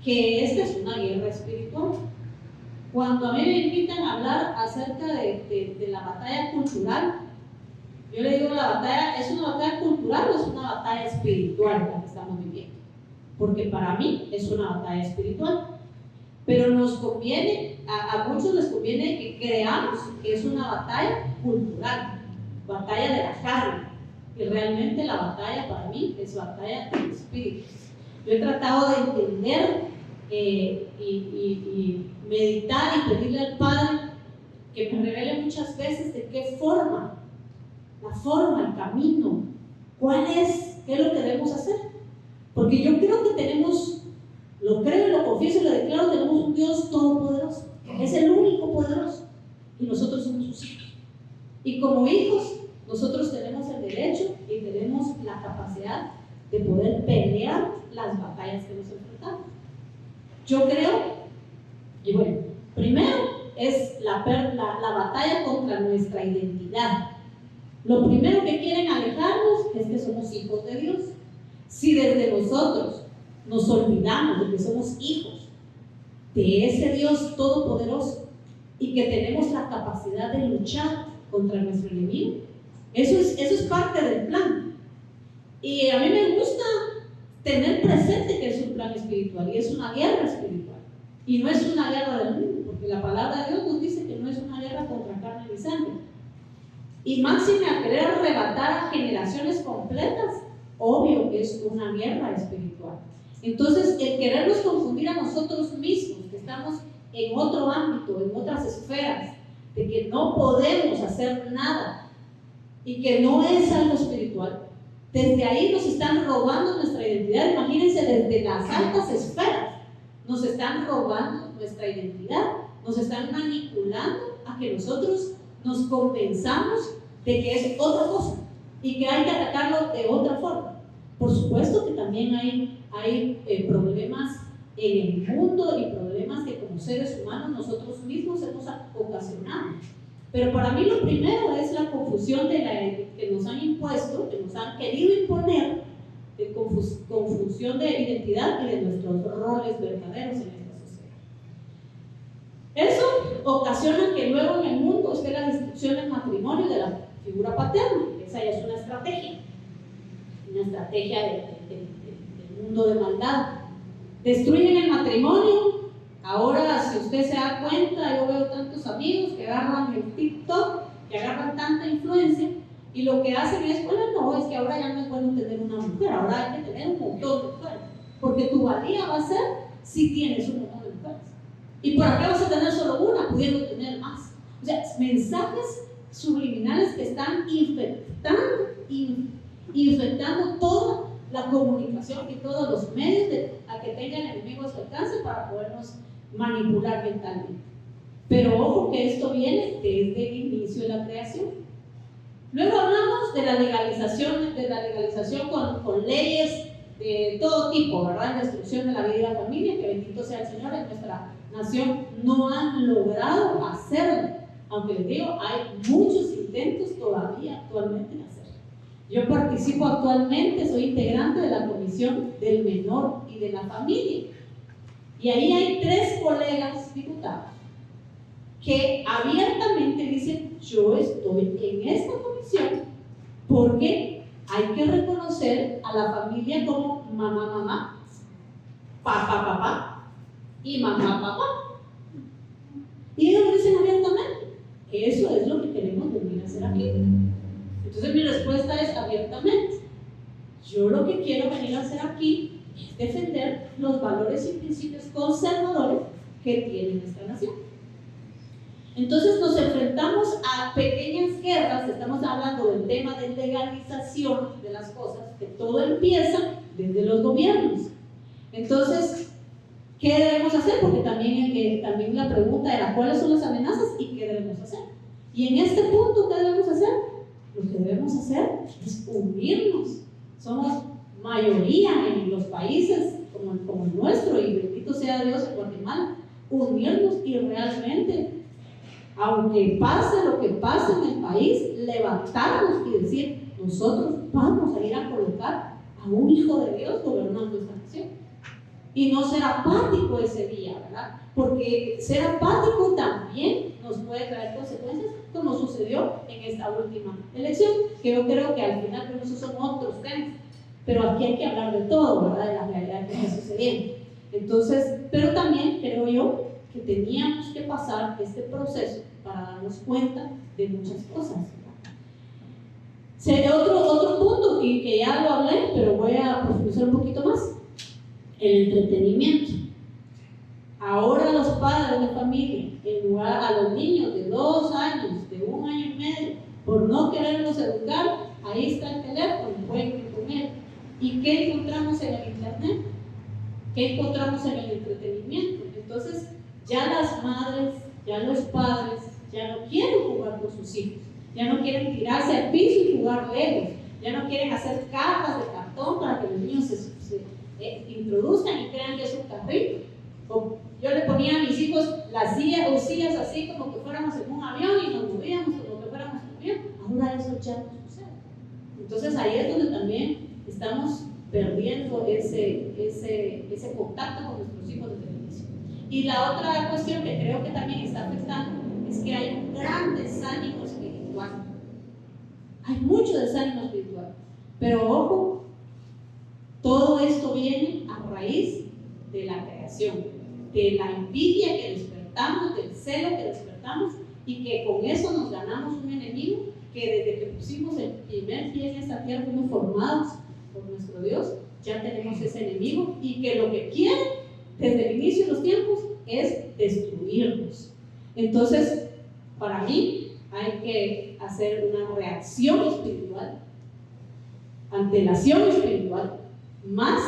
que esta es una guerra espiritual. Cuando a mí me invitan a hablar acerca de la batalla cultural, yo le digo, ¿la batalla es una batalla cultural o es una batalla espiritual la que estamos viviendo? Porque para mí es una batalla espiritual. Pero nos conviene, a muchos les conviene que creamos que es una batalla cultural, batalla de la carne. Y realmente la batalla para mí es batalla del espíritu. Yo he tratado de entender y meditar y pedirle al Padre que me revele muchas veces de qué forma, la forma, el camino, cuál es, qué es lo que debemos hacer. Porque yo creo que tenemos, lo creo y lo confieso y lo declaro, tenemos un Dios todopoderoso, es el único poderoso y nosotros somos sus hijos. Y como hijos, nosotros tenemos el derecho y tenemos la capacidad de poder pelear las batallas que nos enfrentamos. Yo creo, y bueno, primero es la batalla contra nuestra identidad. Lo primero que quieren alejarnos es que somos hijos de Dios. Si desde nosotros nos olvidamos de que somos hijos de ese Dios todopoderoso y que tenemos la capacidad de luchar contra nuestro enemigo, eso es parte del plan. Y a mí me gusta tener presente que es un plan espiritual y es una guerra espiritual y no es una guerra del mundo, porque la palabra de Dios nos dice que no es una guerra contra carne ni sangre. Y máxime a querer arrebatar a generaciones completas, obvio que es una guerra espiritual. Entonces, el querernos confundir a nosotros mismos, que estamos en otro ámbito, en otras esferas, de que no podemos hacer nada y que no es algo espiritual, desde ahí nos están robando nuestra identidad. Imagínense, desde las altas esferas nos están robando nuestra identidad, nos están manipulando a que nosotros nos convenzamos de que es otra cosa y que hay que atacarlo de otra forma. Por supuesto que también hay problemas en el mundo y problemas que como seres humanos nosotros mismos hemos ocasionado. Pero para mí lo primero es la confusión que nos han impuesto, que nos han querido imponer, de confusión de identidad y de nuestros roles verdaderos en esta sociedad. Eso ocasiona que luego en el mundo esté la destrucción del matrimonio y de la figura paterna. Esa ya es una estrategia del mundo de maldad. Destruyen el matrimonio. Ahora, si usted se da cuenta, yo veo tantos amigos que agarran el TikTok, que agarran tanta influencia, y lo que hacen es, bueno, no, es que ahora ya no es bueno tener una mujer, ahora hay que tener un montón de mujeres, porque tu valía va a ser si tienes un montón de mujeres. ¿Y para qué vas a tener solo una, pudiendo tener más? O sea, mensajes subliminales que están infectando toda la comunicación y todos los medios a que tengan enemigos a su alcance para podernos manipular mentalmente. Pero ojo que esto viene desde el inicio de la creación. Luego hablamos de la legalización con leyes de todo tipo, ¿verdad? La destrucción de la vida y la familia, que bendito sea el Señor, en nuestra nación no han logrado hacerlo. Aunque les digo, hay muchos intentos todavía actualmente en hacerlo. Yo participo actualmente, soy integrante de la Comisión del Menor y de la Familia. Y ahí hay 3 colegas diputados que abiertamente dicen: yo estoy en esta comisión porque hay que reconocer a la familia como mamá, mamá, papá, papá y mamá, papá. Y ellos lo dicen abiertamente. Eso es lo que queremos venir a hacer aquí. Entonces mi respuesta es abiertamente. Yo lo que quiero venir a hacer aquí es defender los valores y principios conservadores que tiene nuestra nación. Entonces nos enfrentamos a pequeñas guerras. Estamos hablando del tema de legalización de las cosas, que todo empieza desde los gobiernos. Entonces, ¿qué debemos hacer? Porque también la pregunta era ¿cuáles son las amenazas y qué debemos hacer? Y en este punto, ¿qué debemos hacer? Lo que debemos hacer es unirnos. Somos mayoría en los países como el nuestro, y bendito sea Dios en Guatemala, unirnos y realmente, aunque pase lo que pase en el país, levantarnos y decir: nosotros vamos a ir a colocar a un hijo de Dios gobernando esta nación. Y no ser apático ese día, ¿verdad? Porque ser apático también nos puede traer consecuencias, como sucedió en esta última elección, que yo creo que al final esos son otros temas. Pero aquí hay que hablar de todo, ¿verdad? De la realidad que está sucediendo. Entonces, pero también creo yo que teníamos que pasar este proceso para darnos cuenta de muchas cosas, ¿verdad? Otro punto que ya lo hablé, pero voy a profundizar un poquito más: el entretenimiento. Ahora los padres de familia, en lugar a los niños de 2 años, de 1 año y medio, por no quererlos educar, ahí está el teléfono, jueguen con él. ¿Y qué encontramos en el internet? ¿Qué encontramos en el entretenimiento? Entonces, ya las madres, ya los padres, ya no quieren jugar con sus hijos, ya no quieren tirarse al piso y jugar legos, ya no quieren hacer cajas de cartón para que los niños se introduzcan y crean que es un carrito. Yo le ponía a mis hijos las sillas así como que fuéramos en un avión y nos movíamos como que fuéramos en un avión. Ahora eso ya no sucede. Entonces ahí es donde también estamos perdiendo ese contacto con nuestros hijos de televisión. Y la otra cuestión que creo que también está afectando es que hay un gran desánimo espiritual. Hay mucho desánimo espiritual. Pero ojo, todo esto viene a raíz de la creación, de la envidia que despertamos, del celo que despertamos, y que con eso nos ganamos un enemigo que desde que pusimos el primer pie en esta tierra, fuimos formados por nuestro Dios, ya tenemos ese enemigo, y que lo que quiere desde el inicio de los tiempos es destruirnos. Entonces, para mí hay que hacer una reacción espiritual, antelación espiritual, más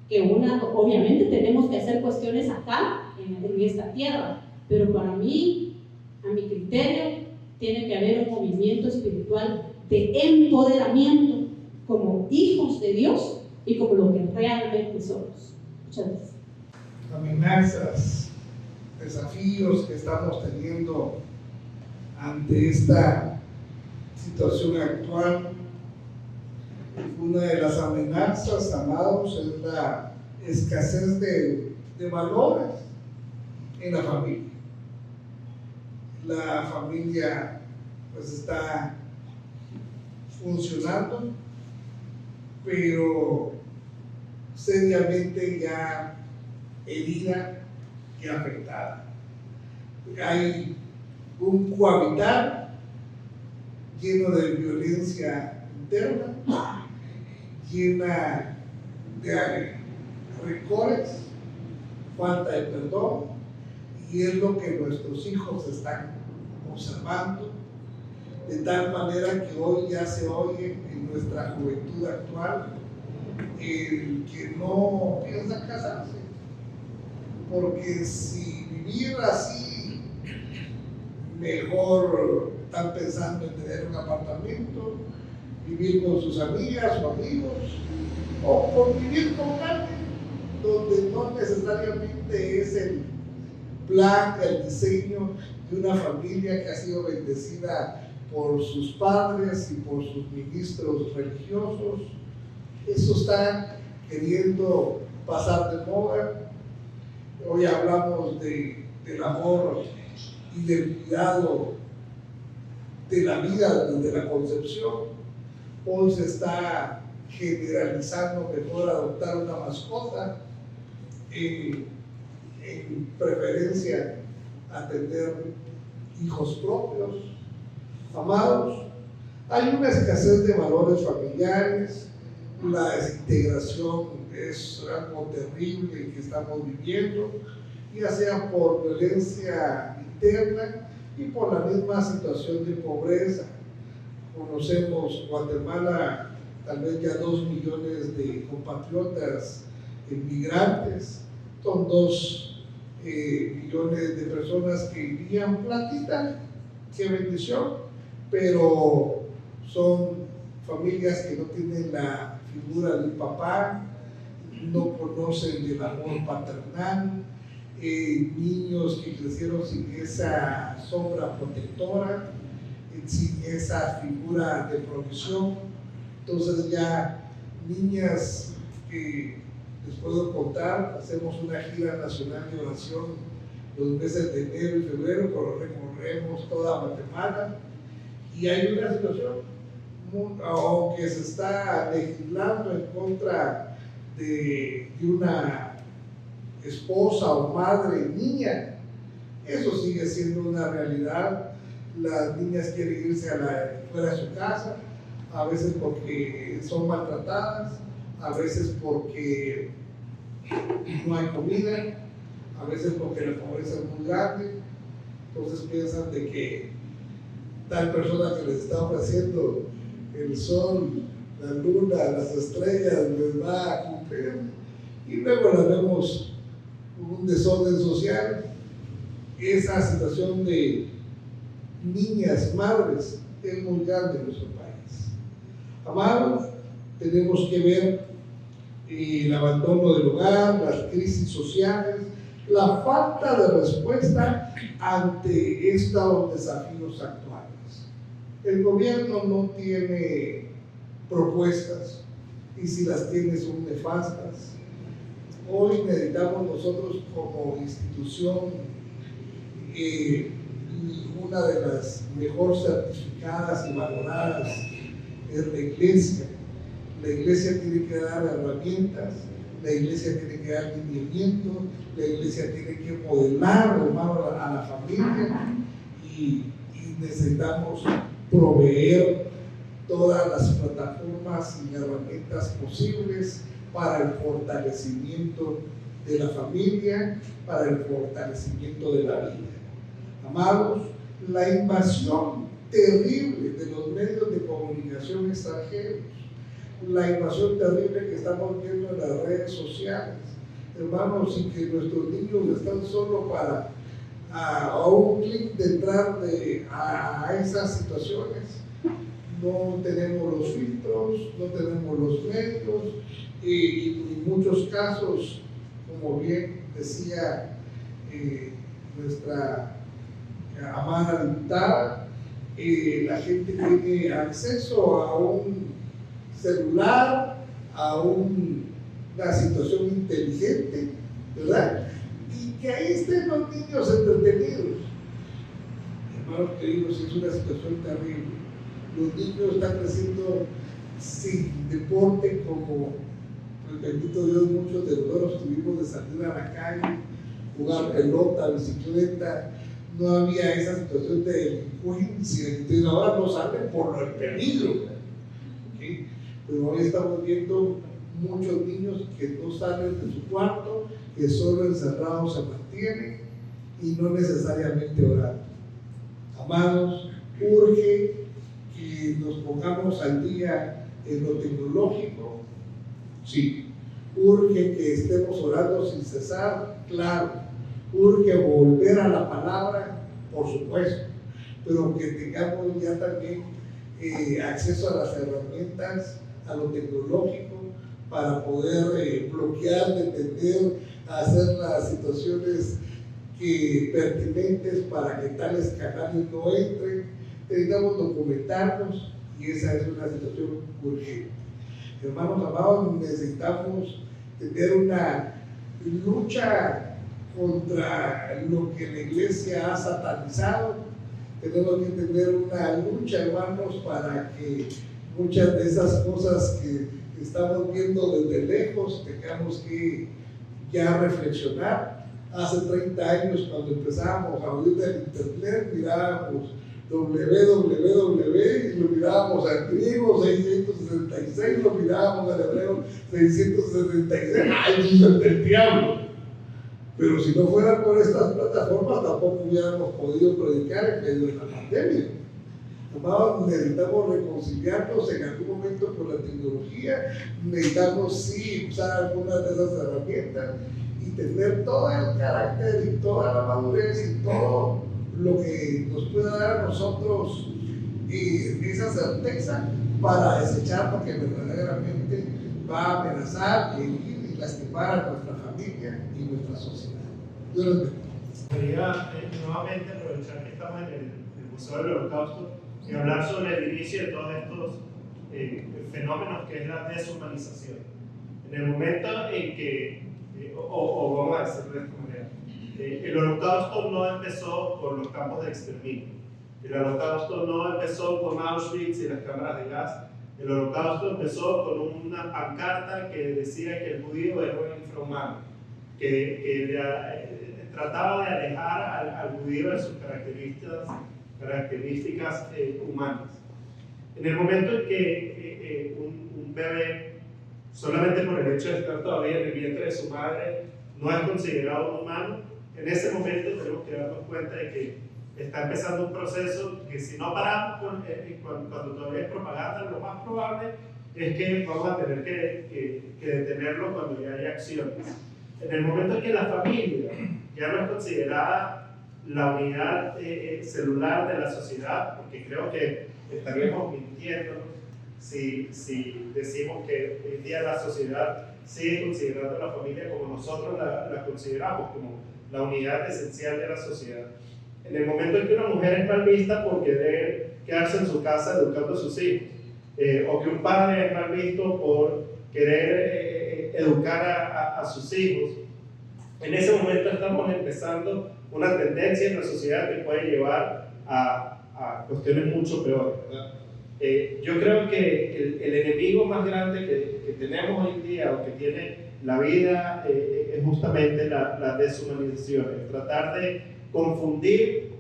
que obviamente tenemos que hacer cuestiones acá en esta tierra, pero para mí, a mi criterio, tiene que haber un movimiento espiritual de empoderamiento como hijos de Dios y como lo que realmente somos. Muchas gracias. Amenazas, desafíos que estamos teniendo ante esta situación actual. Una de las amenazas, amados, es la escasez de valores en la familia. La familia pues está funcionando, pero seriamente ya herida y afectada. Hay un cohabitar lleno de violencia interna, llena de rencores, falta de perdón, y es lo que nuestros hijos están observando, de tal manera que hoy ya se oye en nuestra juventud actual el que no piensa casarse, porque si vivir así mejor están pensando en tener un apartamento, vivir con sus amigas o amigos, o convivir con alguien donde no necesariamente es el plan, el diseño de una familia que ha sido bendecida por sus padres y por sus ministros religiosos. Eso está queriendo pasar de moda. Hoy hablamos del amor y del cuidado de la vida desde la concepción. Hoy se está generalizando mejor adoptar una mascota en preferencia a tener hijos propios. Amados, hay una escasez de valores familiares, la desintegración es algo terrible que estamos viviendo, ya sea por violencia interna y por la misma situación de pobreza. Conocemos Guatemala, tal vez ya 2 millones de compatriotas inmigrantes, son 2 millones de personas que vivían platita, qué bendición, pero son familias que no tienen la figura del papá, no conocen el amor paternal, niños que crecieron sin esa sombra protectora, sin esa figura de provisión. Entonces ya niñas que les puedo contar, hacemos una gira nacional de oración los meses de enero y febrero, pero recorremos toda Guatemala y hay una situación, aunque se está legislando en contra de una esposa o madre niña, eso sigue siendo una realidad. Las niñas quieren irse fuera de su casa, a veces porque son maltratadas, a veces porque no hay comida, a veces porque la pobreza es muy grande. Entonces piensan de que tal persona que les está ofreciendo el sol, la luna, las estrellas les va a cumplir, y luego la vemos un desorden social. Esa situación de niñas, madres, es muy grande en nuestro país. Amados, tenemos que ver el abandono del hogar, las crisis sociales, la falta de respuesta ante estos desafíos actuales. El gobierno no tiene propuestas, y si las tiene son nefastas. Hoy necesitamos nosotros como institución, una de las mejor certificadas y valoradas es la iglesia. La iglesia tiene que dar herramientas, la iglesia tiene que dar lineamiento, la iglesia tiene que modelar, hermano, a la familia, y necesitamos proveer todas las plataformas y herramientas posibles para el fortalecimiento de la familia, para el fortalecimiento de la vida. Amados, la invasión terrible de los medios de comunicación extranjeros, la invasión terrible que estamos viendo en las redes sociales, hermanos, y que nuestros niños están solo para a un clic de entrar a esas situaciones. No tenemos los filtros, no tenemos los medios, y en muchos casos, como bien decía nuestra amada diputada, la gente tiene acceso a un celular, a una situación inteligente, ¿verdad? Y que ahí estén los niños entretenidos. Hermanos queridos, es una situación terrible. Los niños están creciendo sin deporte, como, pues, bendito Dios, muchos de nosotros tuvimos de salir a la calle, jugar pelota, bicicleta. No había esa situación de delincuencia, entonces ahora no salen por el peligro, ¿okay? Pero hoy estamos viendo muchos niños que no salen de su cuarto, que solo encerrados se mantienen y no necesariamente orando. Amados, urge que nos pongamos al día en lo tecnológico, sí. Urge que estemos orando sin cesar, claro. Urge volver a la palabra, por supuesto, pero que tengamos ya también acceso a las herramientas, a lo tecnológico, para poder bloquear, detener, hacer las situaciones pertinentes para que tales canales no entren. Necesitamos documentarnos y esa es una situación urgente. Hermanos amados, necesitamos tener una lucha contra lo que la iglesia ha satanizado. Tenemos que tener una lucha, hermanos, para que muchas de esas cosas que estamos viendo desde lejos tengamos que ya reflexionar. Hace 30 años, cuando empezábamos a oír del internet, mirábamos www y lo mirábamos al griego 666, lo mirábamos al hebreo 666, ¡ay, es del diablo! Pero si no fuera por estas plataformas, tampoco hubiéramos podido predicar en medio de la pandemia. Amados, necesitamos reconciliarnos en algún momento con la tecnología, necesitamos sí usar algunas de esas herramientas y tener todo el carácter y toda la madurez y todo lo que nos pueda dar a nosotros esa certeza para desechar lo que verdaderamente va a amenazar, herir y lastimar a nuestra familia y nuestra sociedad. Dios los bendiga. Quería nuevamente aprovechar que estamos en el Museo del Holocausto y hablar sobre el inicio de todos estos fenómenos que es la deshumanización. En el momento en que, o vamos a decirlo de esta manera, el Holocausto no empezó con los campos de exterminio. El Holocausto no empezó con Auschwitz y las cámaras de gas. El Holocausto empezó con una pancarta que decía que el judío era un infrahumano, que trataba de alejar al judío de sus características humanas. En el momento en que un bebé, solamente por el hecho de estar todavía en el vientre de su madre, no es considerado un humano, en ese momento tenemos que darnos cuenta de que está empezando un proceso que si no paramos cuando todavía es propaganda, lo más probable es que vamos a tener que detenerlo cuando ya hay acciones. En el momento en que la familia ya no es considerada la unidad celular de la sociedad, porque creo que estaríamos mintiendo si decimos que hoy en día la sociedad sigue considerando a la familia como nosotros la consideramos, como la unidad esencial de la sociedad. En el momento en que una mujer es mal vista por querer quedarse en su casa educando a sus hijos, o que un padre es mal visto por querer educar a sus hijos, en ese momento estamos empezando una tendencia en la sociedad que puede llevar a cuestiones mucho peores, ¿verdad? Yo creo que el enemigo más grande que tenemos hoy en día, o que tiene la vida, es justamente la deshumanización, es tratar de confundir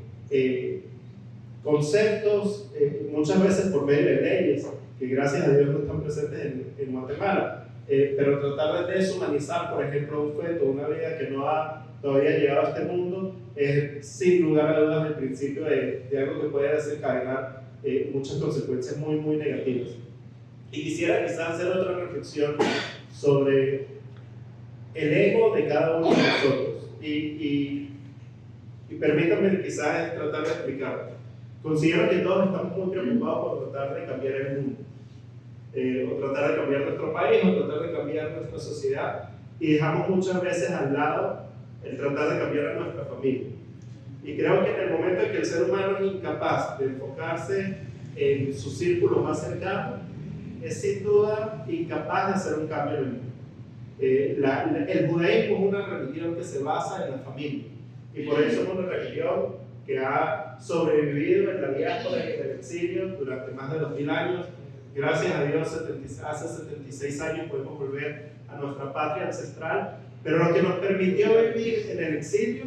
conceptos, muchas veces por medio de leyes, que gracias a Dios no están presentes en Guatemala, pero tratar de deshumanizar, por ejemplo, un feto, una vida que no ha todavía llegado a este mundo, es sin lugar a dudas el principio de algo que puede desencadenar muchas consecuencias muy, muy negativas. Y quisiera quizás hacer otra reflexión sobre el ego de cada uno de nosotros. Y permítanme quizás tratar de explicarlo. Considero que todos estamos muy preocupados por tratar de cambiar el mundo, o tratar de cambiar nuestro país, o tratar de cambiar nuestra sociedad, y dejamos muchas veces al lado el tratar de cambiar a nuestra familia. Y creo que en el momento en que el ser humano es incapaz de enfocarse en su círculo más cercano, es sin duda incapaz de hacer un cambio en el mundo. El judaísmo es una religión que se basa en la familia, y por eso es una religión que ha sobrevivido en la diáspora y en el exilio durante más de 2000 años. Gracias a Dios, hace 76 años podemos volver a nuestra patria ancestral, pero lo que nos permitió vivir en el exilio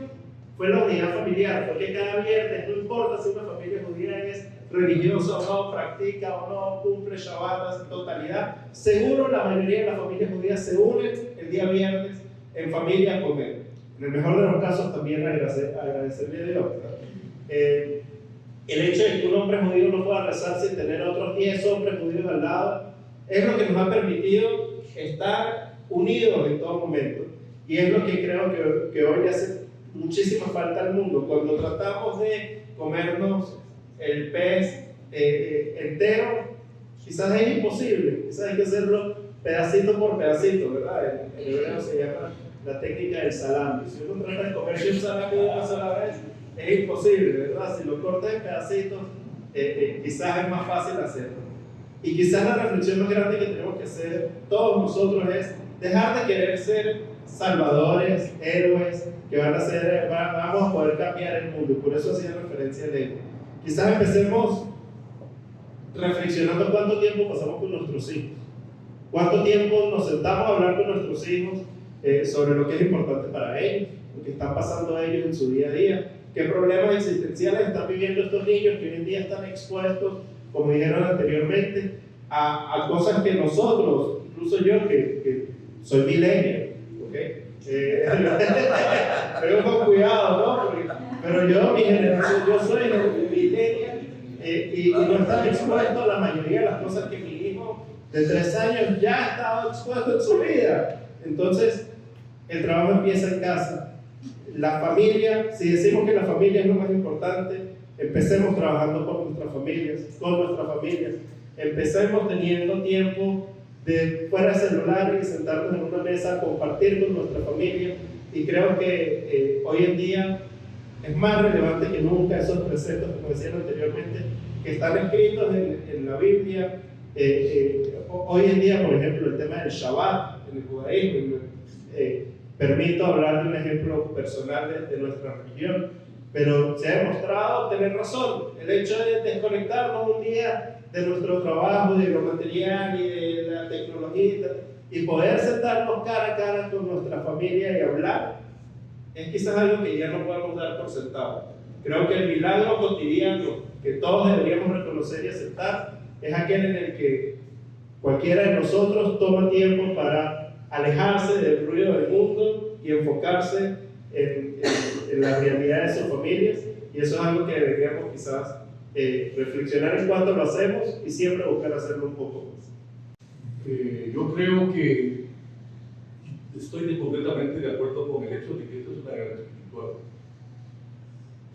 fue la unidad familiar, porque cada viernes, no importa si una familia judía es religiosa o no, practica o no, cumple Shabbat en totalidad, seguro la mayoría de las familias judías se unen el día viernes en familia a comer. En el mejor de los casos también agradecerle a Dios. El hecho de que un hombre judío no pueda rezar sin tener otros 10 hombres judíos al lado es lo que nos ha permitido estar unidos en todo momento, y es lo que creo que hoy hace muchísima falta al mundo. Cuando tratamos de comernos el pez entero, quizás es imposible, quizás hay que hacerlo pedacito por pedacito, ¿verdad? En hebreo se llama la técnica del salami. Si uno trata de comerse un salami de una sola vez, es imposible, ¿verdad? Si lo cortas en pedacitos, quizás es más fácil hacerlo. Y quizás la reflexión más grande que tenemos que hacer todos nosotros es dejar de querer ser salvadores, héroes, que vamos a poder cambiar el mundo. Por eso hacía referencia a él. Quizás empecemos reflexionando cuánto tiempo pasamos con nuestros hijos. Cuánto tiempo nos sentamos a hablar con nuestros hijos sobre lo que es importante para ellos, lo que están pasando ellos en su día a día, qué problemas existenciales están viviendo estos niños que hoy en día están expuestos, como dijeron anteriormente, a cosas que nosotros, incluso yo que soy millennial, ¿okay? Pero con cuidado, ¿no? Pero yo, mi generación, yo soy millennial y no están expuestos a la mayoría de las cosas que mi hijo de 3 años ya ha estado expuesto en su vida. Entonces, el trabajo empieza en casa. La familia, si decimos que la familia es lo más importante, empecemos trabajando con nuestras familias, empecemos teniendo tiempo de fuera de celulares y sentarnos en una mesa a compartir con nuestra familia. Y creo que hoy en día es más relevante que nunca esos preceptos, como decían anteriormente, que están escritos en la Biblia. Hoy en día, por ejemplo, el tema del Shabbat en el judaísmo, permito hablar de un ejemplo personal de nuestra religión, pero se ha demostrado tener razón. El hecho de desconectarnos un día de nuestro trabajo, de lo material y de la tecnología y poder sentarnos cara a cara con nuestra familia y hablar, es quizás algo que ya no podemos dar por sentado. Creo que el milagro cotidiano que todos deberíamos reconocer y aceptar es aquel en el que cualquiera de nosotros toma tiempo para alejarse del ruido del mundo y enfocarse en la realidad de sus familias, y eso es algo que deberíamos quizás reflexionar en cuanto lo hacemos y siempre buscar hacerlo un poco más. Yo creo que estoy completamente de acuerdo con el hecho de que esto es una guerra espiritual.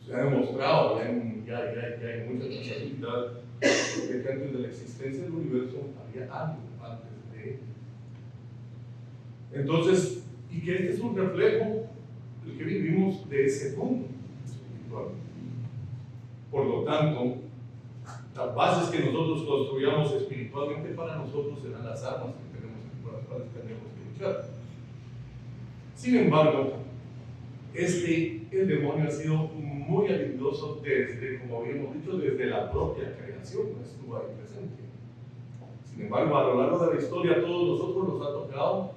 Se ha demostrado ya hay mucha trazabilidad de que antes de la existencia del universo había algo antes de él. Entonces, y que este es un reflejo del que vivimos de ese mundo espiritual. Por lo tanto, las bases que nosotros construyamos espiritualmente para nosotros serán las armas por las cuales tenemos que luchar. Sin embargo, el demonio ha sido muy habilidoso desde, como habíamos dicho, desde la propia creación, no estuvo ahí presente. Sin embargo, a lo largo de la historia, a todos nosotros nos ha tocado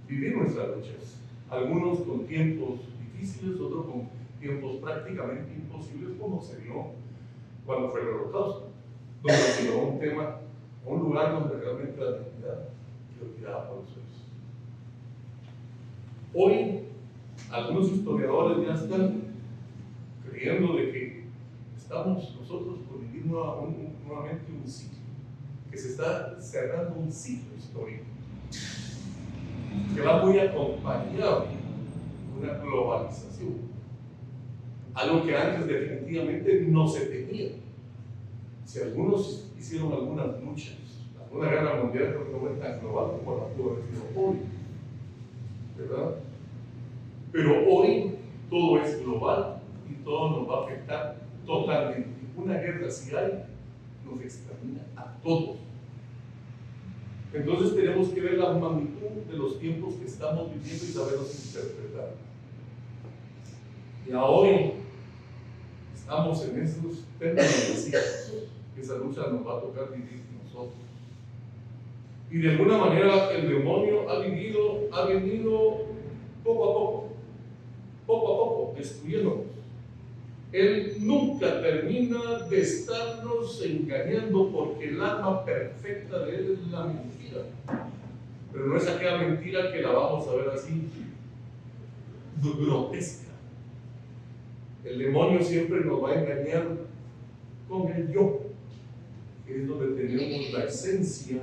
vivir nuestras luchas. Algunos con tiempos difíciles, otros con tiempos prácticamente imposibles, como se vio cuando fue el Holocausto, donde se dio un tema, un lugar donde realmente la dignidad quedó tirada por los suelos. Hoy, algunos historiadores ya están creyendo de que estamos nosotros por vivir nuevamente un ciclo, que se está cerrando un ciclo histórico, que va muy acompañado de una globalización, algo que antes definitivamente no se tenía. Si algunos hicieron algunas luchas, la Segunda Guerra Mundial creo que no fue tan global como la pudo haber sido hoy, ¿verdad? Pero hoy todo es global y todo nos va a afectar totalmente. Una guerra, si hay, nos extermina a todos. Entonces tenemos que ver la magnitud de los tiempos que estamos viviendo y saberlos interpretar. Y hoy estamos en esos términos. Esa lucha nos va a tocar vivir nosotros. Y de alguna manera el demonio ha venido poco a poco, destruyéndonos. Él nunca termina de estarnos engañando porque el arma perfecta de él es la mentira. Pero no es aquella mentira que la vamos a ver así grotesca. El demonio siempre nos va a engañar con el yo, que es donde tenemos la esencia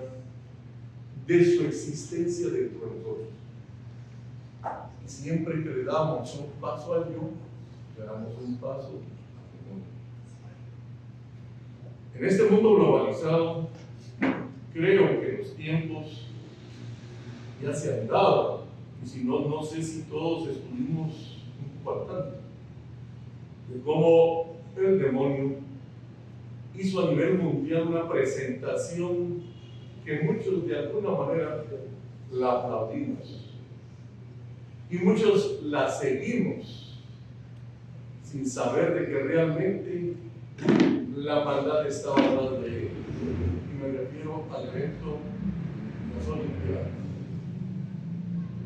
de su existencia dentro de nosotros. Y siempre que le damos un paso al yo, le damos un paso al demonio. En este mundo globalizado, creo que los tiempos ya se han dado, y si no, no sé si todos estuvimos un poco al tanto de cómo el demonio hizo a nivel mundial una presentación que muchos de alguna manera la aplaudimos y muchos la seguimos sin saber de que realmente la maldad estaba atrás de él. Y me refiero al evento de las Olimpiadas.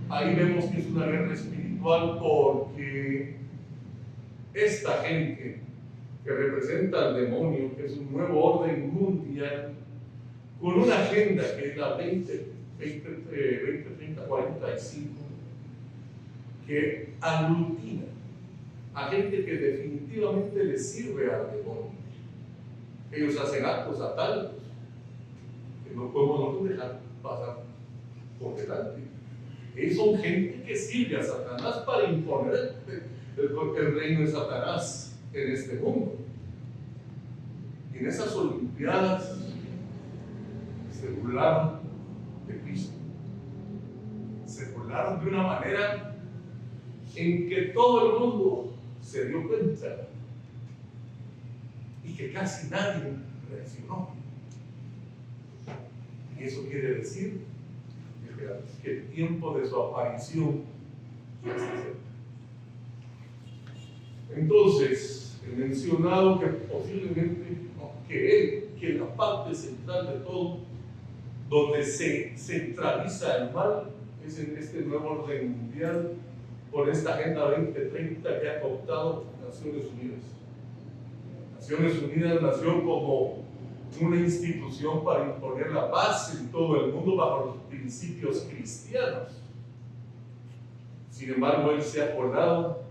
Ahí vemos que es una guerra espiritual porque esta gente que representa al demonio, que es un nuevo orden mundial, con una agenda que es la 2030-45, que aglutina a gente que definitivamente le sirve al demonio. Ellos hacen actos satánicos que no podemos nosotros dejar pasar por delante. Ellos son gente que sirve a Satanás para imponer el reino de Satanás en este mundo. Y en esas Olimpiadas se burlaron de Cristo. Se burlaron de una manera en que todo el mundo se dio cuenta y que casi nadie reaccionó. Y eso quiere decir que el tiempo de su aparición ya está cerca. Entonces, he mencionado que posiblemente, que la parte central de todo, donde se centraliza el mal, es en este nuevo orden mundial, por esta Agenda 2030 que ha adoptado Naciones Unidas. Naciones Unidas nació como una institución para imponer la paz en todo el mundo bajo los principios cristianos. Sin embargo, él se ha acordado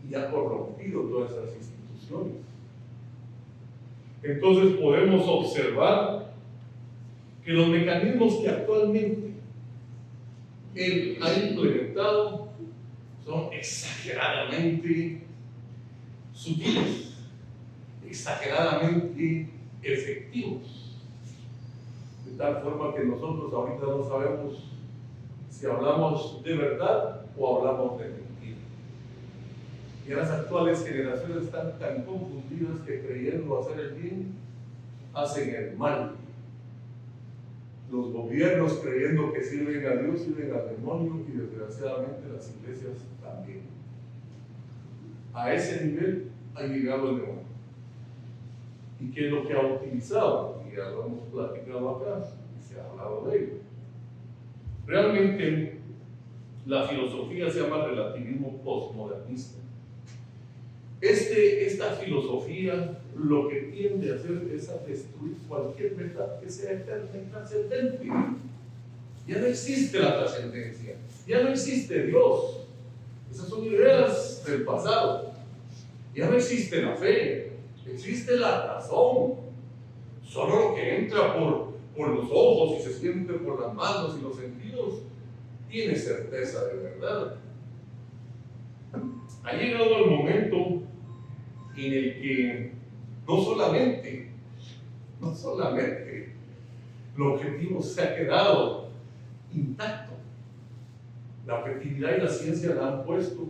y ha corrompido todas esas instituciones. Entonces podemos observar que los mecanismos que actualmente él ha implementado son exageradamente sutiles, exageradamente efectivos, de tal forma que nosotros ahorita no sabemos si hablamos de verdad o hablamos de mentira. Y las actuales generaciones están tan confundidas que creyendo hacer el bien, hacen el mal. Los gobiernos creyendo que sirven a Dios, sirven al demonio, y desgraciadamente las iglesias también. A ese nivel ha llegado el demonio. ¿Y qué es lo que ha utilizado? Y ya lo hemos platicado acá, y se ha hablado de ello. Realmente, la filosofía se llama relativismo postmodernista. Esta filosofía lo que tiende a hacer es a destruir cualquier verdad que sea eterna y trascendente. Ya no existe la trascendencia, ya no existe Dios. Esas son ideas del pasado. Ya no existe la fe, existe la razón. Solo lo que entra por los ojos y se siente por las manos y los sentidos tiene certeza de verdad. Ha llegado el momento en el que no solamente lo objetivo se ha quedado intacto, la objetividad y la ciencia la han puesto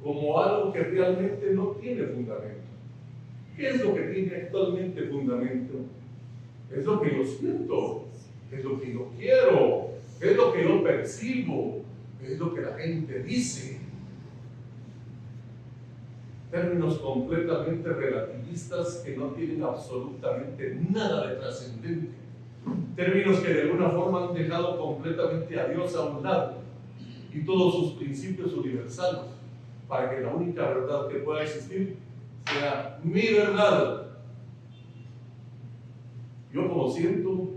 como algo que realmente no tiene fundamento. ¿Qué es lo que tiene actualmente fundamento? Es lo que yo siento, es lo que yo quiero, es lo que yo percibo, es lo que la gente dice. Términos completamente relativistas que no tienen absolutamente nada de trascendente. Términos que de alguna forma han dejado completamente a Dios a un lado y todos sus principios universales, para que la única verdad que pueda existir sea mi verdad. Yo como siento,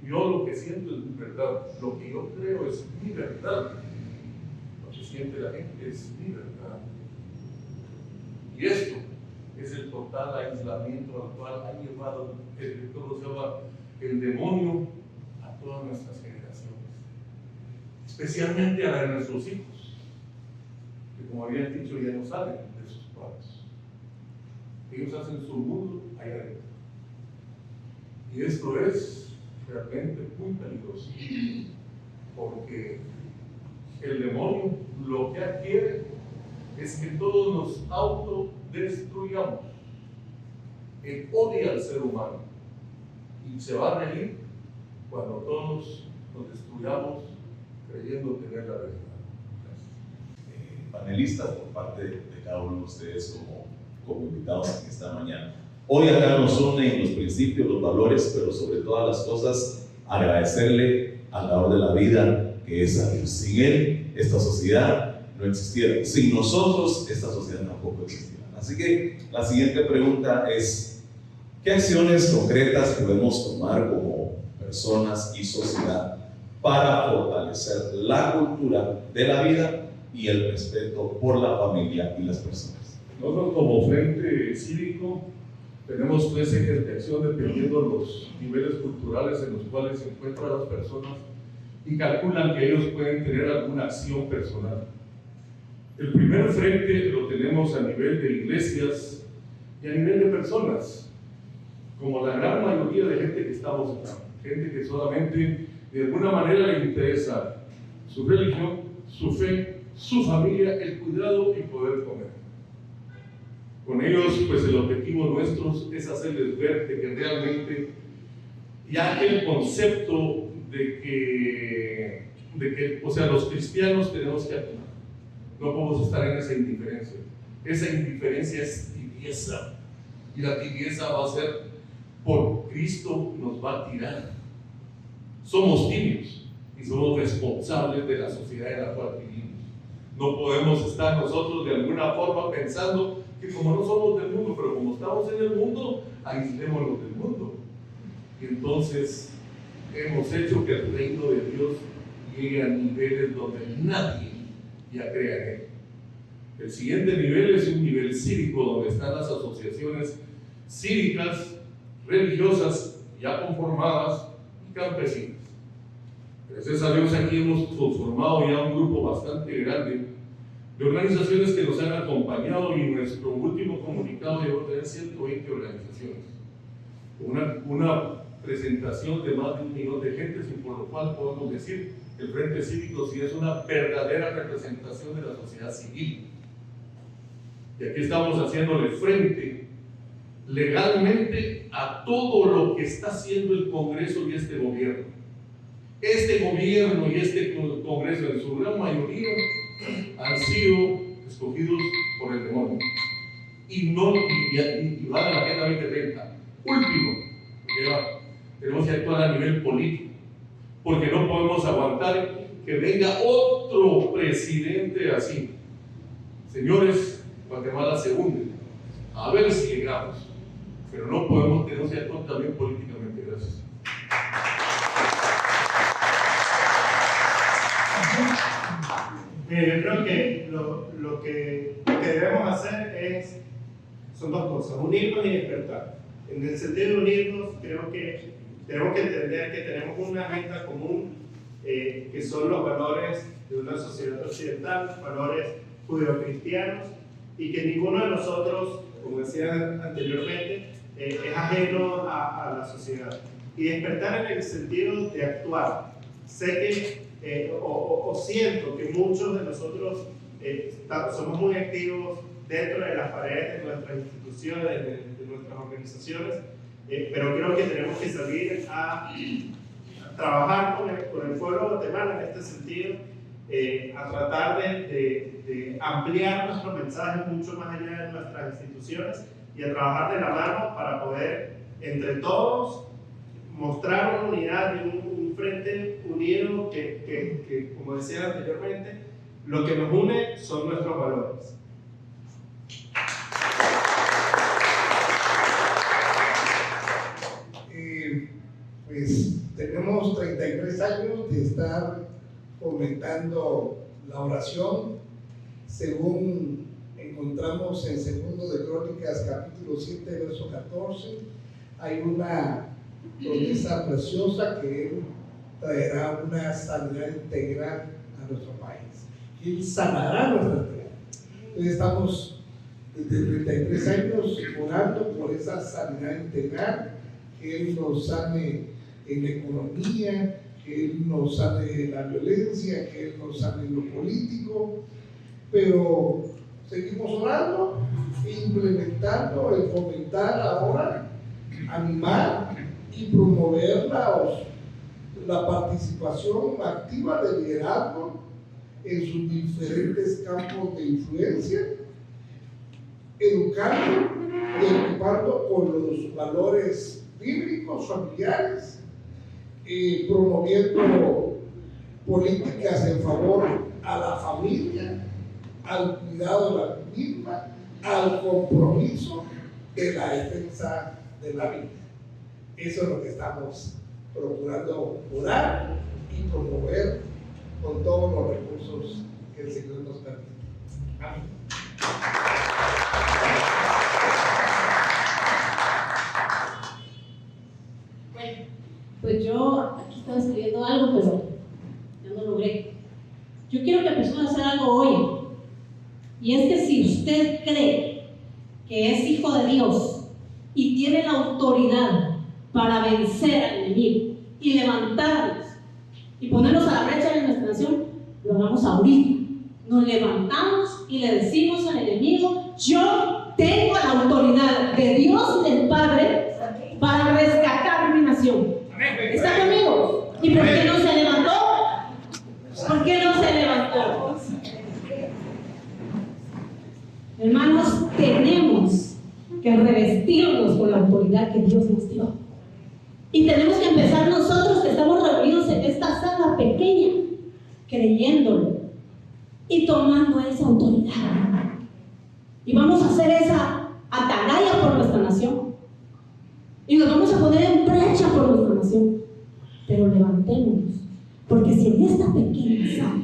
yo lo que siento es mi verdad. Lo que yo creo es mi verdad. Lo que siente la gente es mi verdad. Y esto es el total aislamiento al cual ha llevado el demonio a todas nuestras generaciones, especialmente a la de nuestros hijos, que como habían dicho ya no salen de sus padres. Ellos hacen su mundo allá adentro. Y esto es realmente muy peligroso, porque el demonio lo que quiere es que todos nos autodestruyamos. Él odia al ser humano y se va a reír cuando todos nos destruyamos creyendo tener la verdad. Panelistas, por parte de cada uno de ustedes como invitados en esta mañana. Hoy acá nos unen los principios, los valores, pero sobre todas las cosas agradecerle al dador de la vida, que es a Dios. Sin Él, esta sociedad no existiera. Sin nosotros, esta sociedad tampoco existiera. Así que la siguiente pregunta es: ¿qué acciones concretas podemos tomar como personas y sociedad para fortalecer la cultura de la vida y el respeto por la familia y las personas? Nosotros como Frente Cívico tenemos 3 ejes de acción dependiendo de los niveles culturales en los cuales se encuentran las personas y calculan que ellos pueden tener alguna acción personal. El primer frente lo tenemos a nivel de iglesias y a nivel de personas, como la gran mayoría de gente que estamos acá, gente que solamente de alguna manera le interesa su religión, su fe, su familia, el cuidado y poder comer. Con ellos, pues el objetivo nuestro es hacerles ver de que realmente ya el concepto de que, o sea, los cristianos tenemos que actuar. No podemos estar en esa indiferencia. Esa indiferencia es tibieza. Y la tibieza va a ser por Cristo nos va a tirar. Somos tibios y somos responsables de la sociedad en la cual vivimos. No podemos estar nosotros de alguna forma pensando que como no somos del mundo, pero como estamos en el mundo, aislémonos del mundo. Y entonces hemos hecho que el reino de Dios llegue a niveles donde nadie ya crea en él. El siguiente nivel es un nivel cívico, donde están las asociaciones cívicas, religiosas, ya conformadas y campesinas. Gracias a Dios aquí hemos formado ya un grupo bastante grande de organizaciones que nos han acompañado, y nuestro último comunicado llegó a tener 120 organizaciones. Una presentación de más de 1 millón de gentes, y por lo cual podemos decir que el Frente Cívico sí es una verdadera representación de la sociedad civil. Y aquí estamos haciéndole frente legalmente a todo lo que está haciendo el Congreso y este gobierno. Este gobierno y este Congreso en su gran mayoría han sido escogidos por el demonio y van a la Agenda 2030. Último, tenemos que actuar a nivel político, porque no podemos aguantar que venga otro presidente así. Señores, Guatemala se hunde, a ver si llegamos, pero no podemos, tenemos que actuar también políticamente. Gracias. Yo creo que lo que debemos hacer son 2 cosas: unirnos y despertar. En el sentido de unirnos, creo que tenemos que entender que tenemos una agenda común, que son los valores de una sociedad occidental, valores judeocristianos, y que ninguno de nosotros, como decía anteriormente, es ajeno a la sociedad. Y despertar en el sentido de actuar. Sé que siento que muchos de nosotros somos muy activos dentro de las paredes de nuestras instituciones, de nuestras organizaciones, pero creo que tenemos que salir a trabajar con el pueblo de Guatemala en este sentido, a tratar de ampliar nuestro mensaje mucho más allá de nuestras instituciones y a trabajar de la mano para poder entre todos mostrar una unidad y un frente unido que, como decía anteriormente, lo que nos une son nuestros valores. Pues tenemos 33 años de estar fomentando la oración, según encontramos en 2 de Crónicas capítulo 7 verso 14. Hay una promesa preciosa que Él traerá una sanidad integral a nuestro país, que Él sanará nuestra tierra. Entonces estamos desde 33 años orando por esa sanidad integral, que Él nos sane en la economía, que Él nos sane de la violencia, que Él nos sane en lo político, pero seguimos orando, implementando, el fomentar ahora, animar y promover la participación activa del liderazgo en sus diferentes campos de influencia, educando y equipando con los valores bíblicos, familiares, promoviendo políticas en favor a la familia, al cuidado de la misma, al compromiso de la defensa de la vida. Eso es lo que estamos procurando orar y promover con todos los recursos que el Señor nos permite. Amén. Bueno, pues yo aquí estaba escribiendo algo, pero ya no logré. Yo quiero que empecemos a hacer algo hoy. Y es que si usted cree que es hijo de Dios y tiene la autoridad para vencer al enemigo y levantarnos y ponernos a la brecha de nuestra nación, lo hagamos ahorita. Nos levantamos y le decimos al enemigo: yo tengo la autoridad de Dios y del Padre para rescatar mi nación. ¿Está conmigo? ¿Y por qué no se levantó? ¿Por qué no se levantó? Hermanos, tenemos que revestirnos con la autoridad que Dios nos dio. Y tenemos que empezar nosotros que estamos reunidos en esta sala pequeña, creyéndolo y tomando esa autoridad. Y vamos a hacer esa atalaya por nuestra nación. Y nos vamos a poner en brecha por nuestra nación. Pero levantémonos, porque si en esta pequeña sala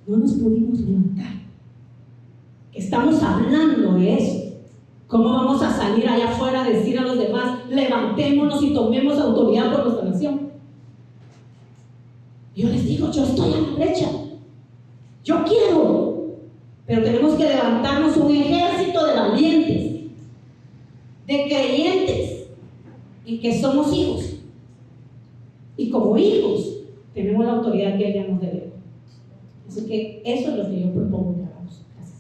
no nos pudimos levantar, estamos hablando de eso, ¿cómo vamos a salir allá afuera a decir a los demás: levantémonos y tomemos autoridad por nuestra nación? Yo les digo, yo estoy a la brecha, yo quiero, pero tenemos que levantarnos un ejército de valientes, de creyentes, y que somos hijos, y como hijos tenemos la autoridad que ella nos debe. Así que eso es lo que yo propongo que hagamos. Gracias.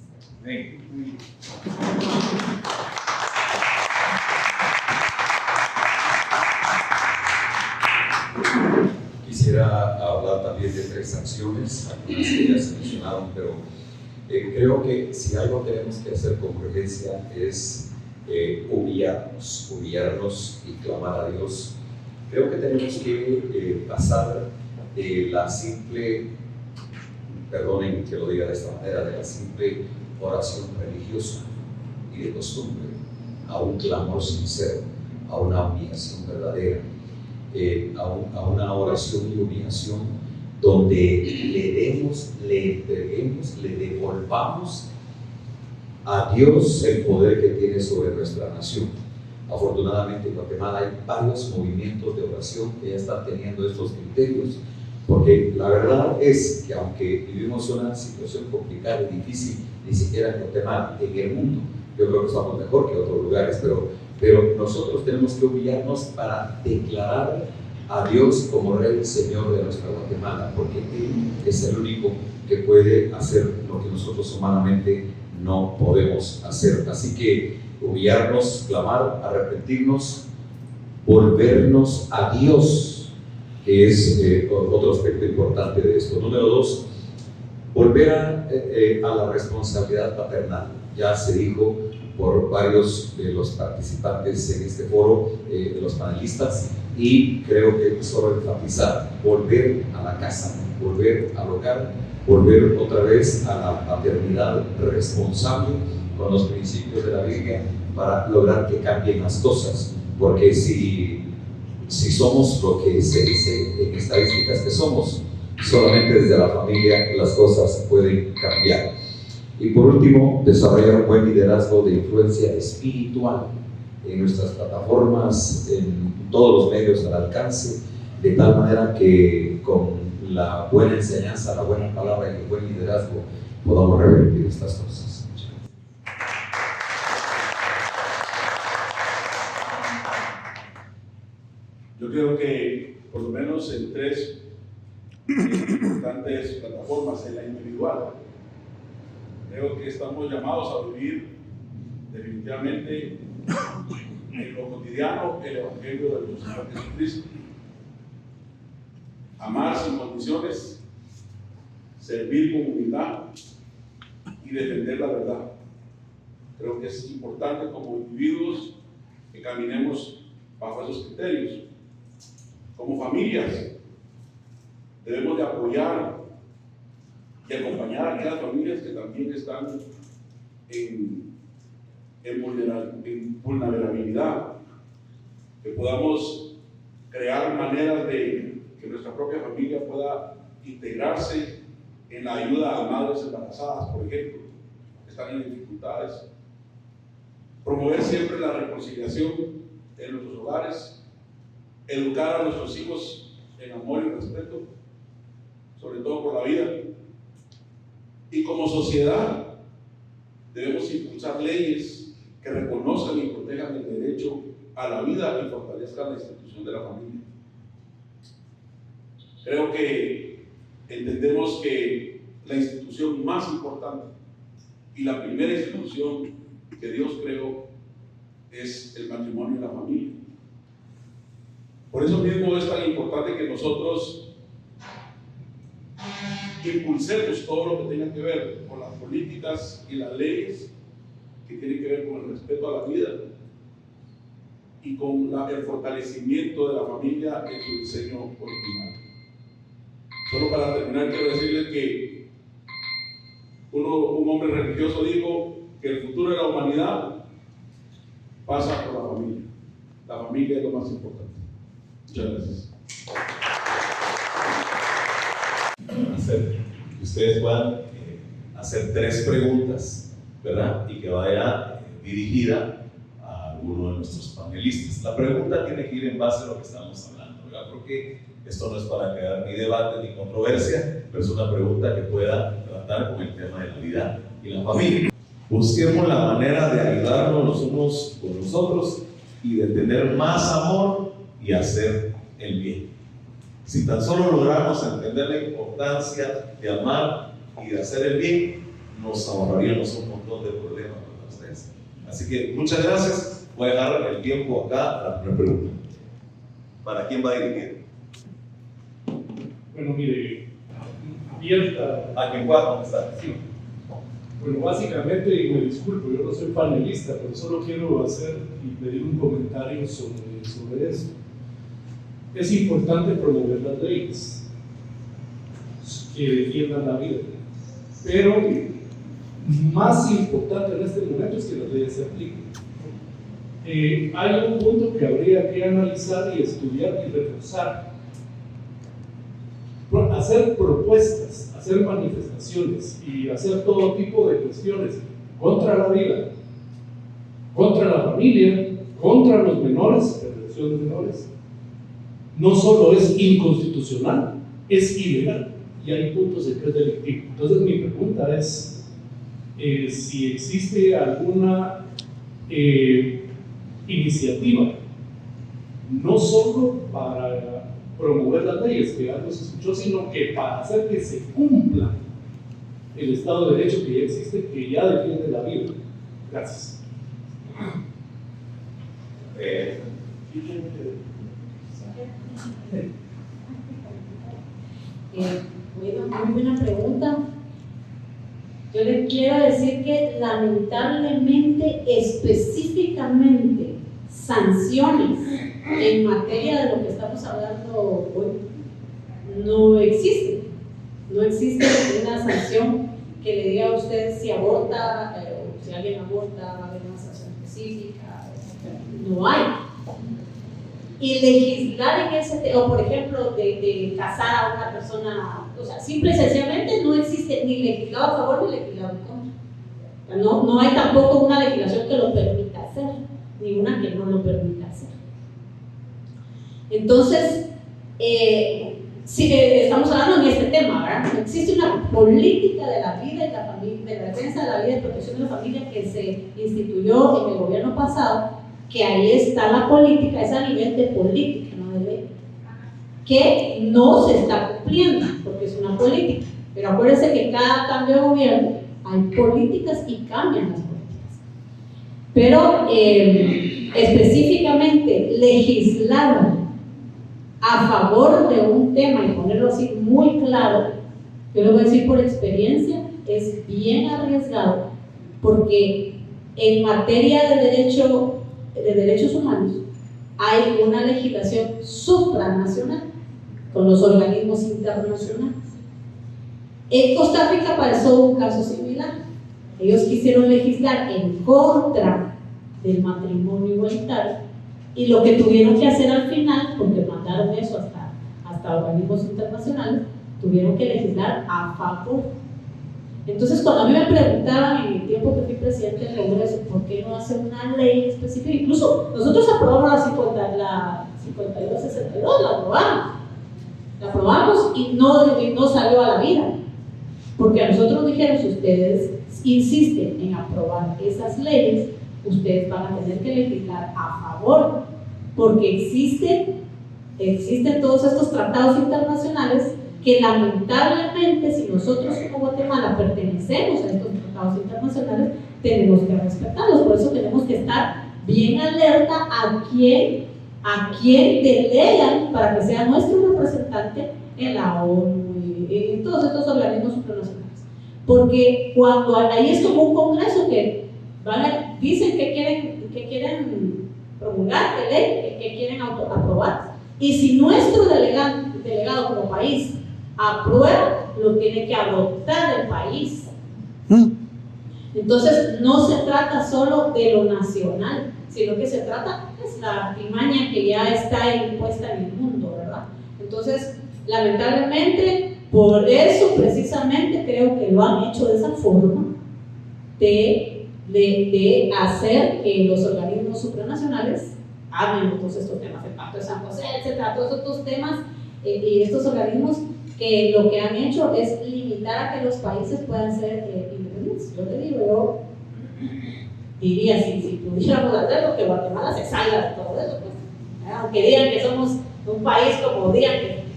Quisiera hablar también de 3 acciones, algunas que ya se mencionaron, pero creo que si algo tenemos que hacer con urgencia es humillarnos y clamar a Dios. Creo que tenemos que pasar de la simple, perdonen que lo diga de esta manera, de la simple oración religiosa y de costumbre a un clamor sincero, a una humillación verdadera, a una oración y humillación donde le entreguemos, le devolvamos a Dios el poder que tiene sobre nuestra nación. Afortunadamente en Guatemala hay varios movimientos de oración que ya están teniendo estos criterios, porque la verdad es que aunque vivimos una situación complicada y difícil, ni siquiera en Guatemala, en el mundo, yo creo que estamos mejor que otros lugares, pero nosotros tenemos que humillarnos para declarar a Dios como Rey y Señor de nuestra Guatemala, porque Él es el único que puede hacer lo que nosotros humanamente no podemos hacer. Así que humillarnos, clamar, arrepentirnos, volvernos a Dios, que es otro aspecto importante de esto. Número 2, volver a la responsabilidad paternal. Ya se dijo por varios de los participantes en este foro, de los panelistas, y creo que solo enfatizar, volver a la casa, volver al hogar, volver otra vez a la paternidad responsable con los principios de la Biblia para lograr que cambien las cosas, porque si somos lo que se dice en estadísticas que somos, solamente desde la familia las cosas pueden cambiar. Y por último, desarrollar un buen liderazgo de influencia espiritual en nuestras plataformas, en todos los medios al alcance, de tal manera que con la buena enseñanza, la buena palabra y el buen liderazgo podamos revertir estas cosas. creo que por lo menos en 3 importantes plataformas, en la individual, creo que estamos llamados a vivir definitivamente en lo cotidiano el Evangelio de nuestro Señor Jesucristo. Amar sin condiciones, servir con humildad y defender la verdad. Creo que es importante como individuos que caminemos bajo esos criterios. Como familias, debemos de apoyar y acompañar a aquellas familias que también están en vulnerabilidad, que podamos crear maneras de que nuestra propia familia pueda integrarse en la ayuda a madres embarazadas, por ejemplo, que están en dificultades. Promover siempre la reconciliación en nuestros hogares, educar a nuestros hijos en amor y respeto, sobre todo por la vida. Y como sociedad debemos impulsar leyes que reconozcan y protejan el derecho a la vida y fortalezcan la institución de la familia. Creo que entendemos que la institución más importante y la primera institución que Dios creó es el matrimonio y la familia. Por eso mismo es tan importante que nosotros impulsemos todo lo que tenga que ver con las políticas y las leyes que tienen que ver con el respeto a la vida y con el fortalecimiento de la familia en su diseño original. Solo para terminar, quiero decirles que un hombre religioso dijo que el futuro de la humanidad pasa por la familia. La familia es lo más importante. Muchas gracias. Que ustedes puedan hacer 3 preguntas, ¿verdad? Y que vaya dirigida a alguno de nuestros panelistas. La pregunta tiene que ir en base a lo que estamos hablando, ¿verdad? Porque esto no es para crear ni debate ni controversia, pero es una pregunta que pueda tratar con el tema de la vida y la familia. Busquemos la manera de ayudarnos los unos con los otros y de tener más amor y hacer el bien. Si tan solo logramos entender la importancia de amar y de hacer el bien, nos ahorraríamos un montón de problemas para ustedes. Así que muchas gracias. Voy a dejar el tiempo acá a la primera pregunta. ¿Para quién va a dirigir? Bueno, mire, abierta. ¿A quién va a contestar? Sí. Bueno, básicamente, y me disculpo, yo no soy panelista, pero solo quiero hacer y pedir un comentario sobre eso. Es importante promover las leyes que defiendan la vida, pero más importante en este momento es que las leyes se apliquen. Hay un punto que habría que analizar y estudiar y reforzar. Hacer propuestas, hacer manifestaciones y hacer todo tipo de cuestiones contra la vida, contra la familia, contra los menores, perversión de menores, no solo es inconstitucional, es ilegal y hay puntos en que es delictivo. Entonces mi pregunta es si existe alguna iniciativa, no solo para promover las leyes, que ya nos escuchó, sino que para hacer que se cumpla el Estado de Derecho que ya existe, que ya defiende la vida. Gracias. Muy buena pregunta. Yo le quiero decir que lamentablemente, específicamente, sanciones en materia de lo que estamos hablando hoy no existe. No existe una sanción que le diga a usted si aborta, o si alguien aborta, va a haber una sanción específica. No hay. Y legislar en ese tema, o por ejemplo, de casar a una persona, o sea, simple y sencillamente no existe ni legislado a favor ni legislado en contra. No hay tampoco una legislación que lo permita hacer, ni una que no lo permita hacer. Entonces, sí, estamos hablando en este tema, ¿verdad? Existe una política de la vida y la familia, de la defensa de la vida y protección de la familia que se instituyó en el gobierno pasado, que ahí está la política, es a nivel de política, no de ley. que no se está cumpliendo, porque es una política. Pero acuérdense que cada cambio de gobierno hay políticas y cambian las políticas. Pero específicamente legislar a favor de un tema y ponerlo así muy claro, yo lo voy a decir por experiencia, es bien arriesgado, porque en materia de derechos humanos hay una legislación supranacional con los organismos internacionales. En Costa Rica pasó un caso similar. Ellos quisieron legislar en contra del matrimonio igualitario y lo que tuvieron que hacer al final, porque mandaron eso hasta organismos internacionales, tuvieron que legislar a favor. Entonces, cuando a mí me preguntaban en el tiempo que fui presidente del Congreso, ¿por qué no hacer una ley específica? Incluso nosotros aprobamos la 5262, la aprobamos y no salió a la vida. Porque a nosotros nos dijeron, si ustedes insisten en aprobar esas leyes, ustedes van a tener que legislar a favor, porque existen todos estos tratados internacionales que lamentablemente, si nosotros como Guatemala pertenecemos a estos tratados internacionales, tenemos que respetarlos. Por eso tenemos que estar bien alerta a quién delegan para que sea nuestro representante en la ONU y en todos estos organismos supranacionales. Porque cuando ahí es como un congreso que dicen que quieren promulgar, que quieren aprobar. Y si nuestro delegado como país aprueba, lo tiene que adoptar el país. Entonces no se trata solo de lo nacional, sino que se trata de la artimaña que ya está impuesta en el mundo, ¿verdad? Entonces, lamentablemente, por eso precisamente creo que lo han hecho de esa forma de hacer que los organismos supranacionales hablen de todos estos temas, el Pacto de San José, etcétera, todos estos temas y estos organismos que lo que han hecho es limitar a que los países puedan ser independientes. Yo te digo, yo diría, si pudiéramos hacerlo, que Guatemala se salga de todo eso, pues, aunque digan que somos un país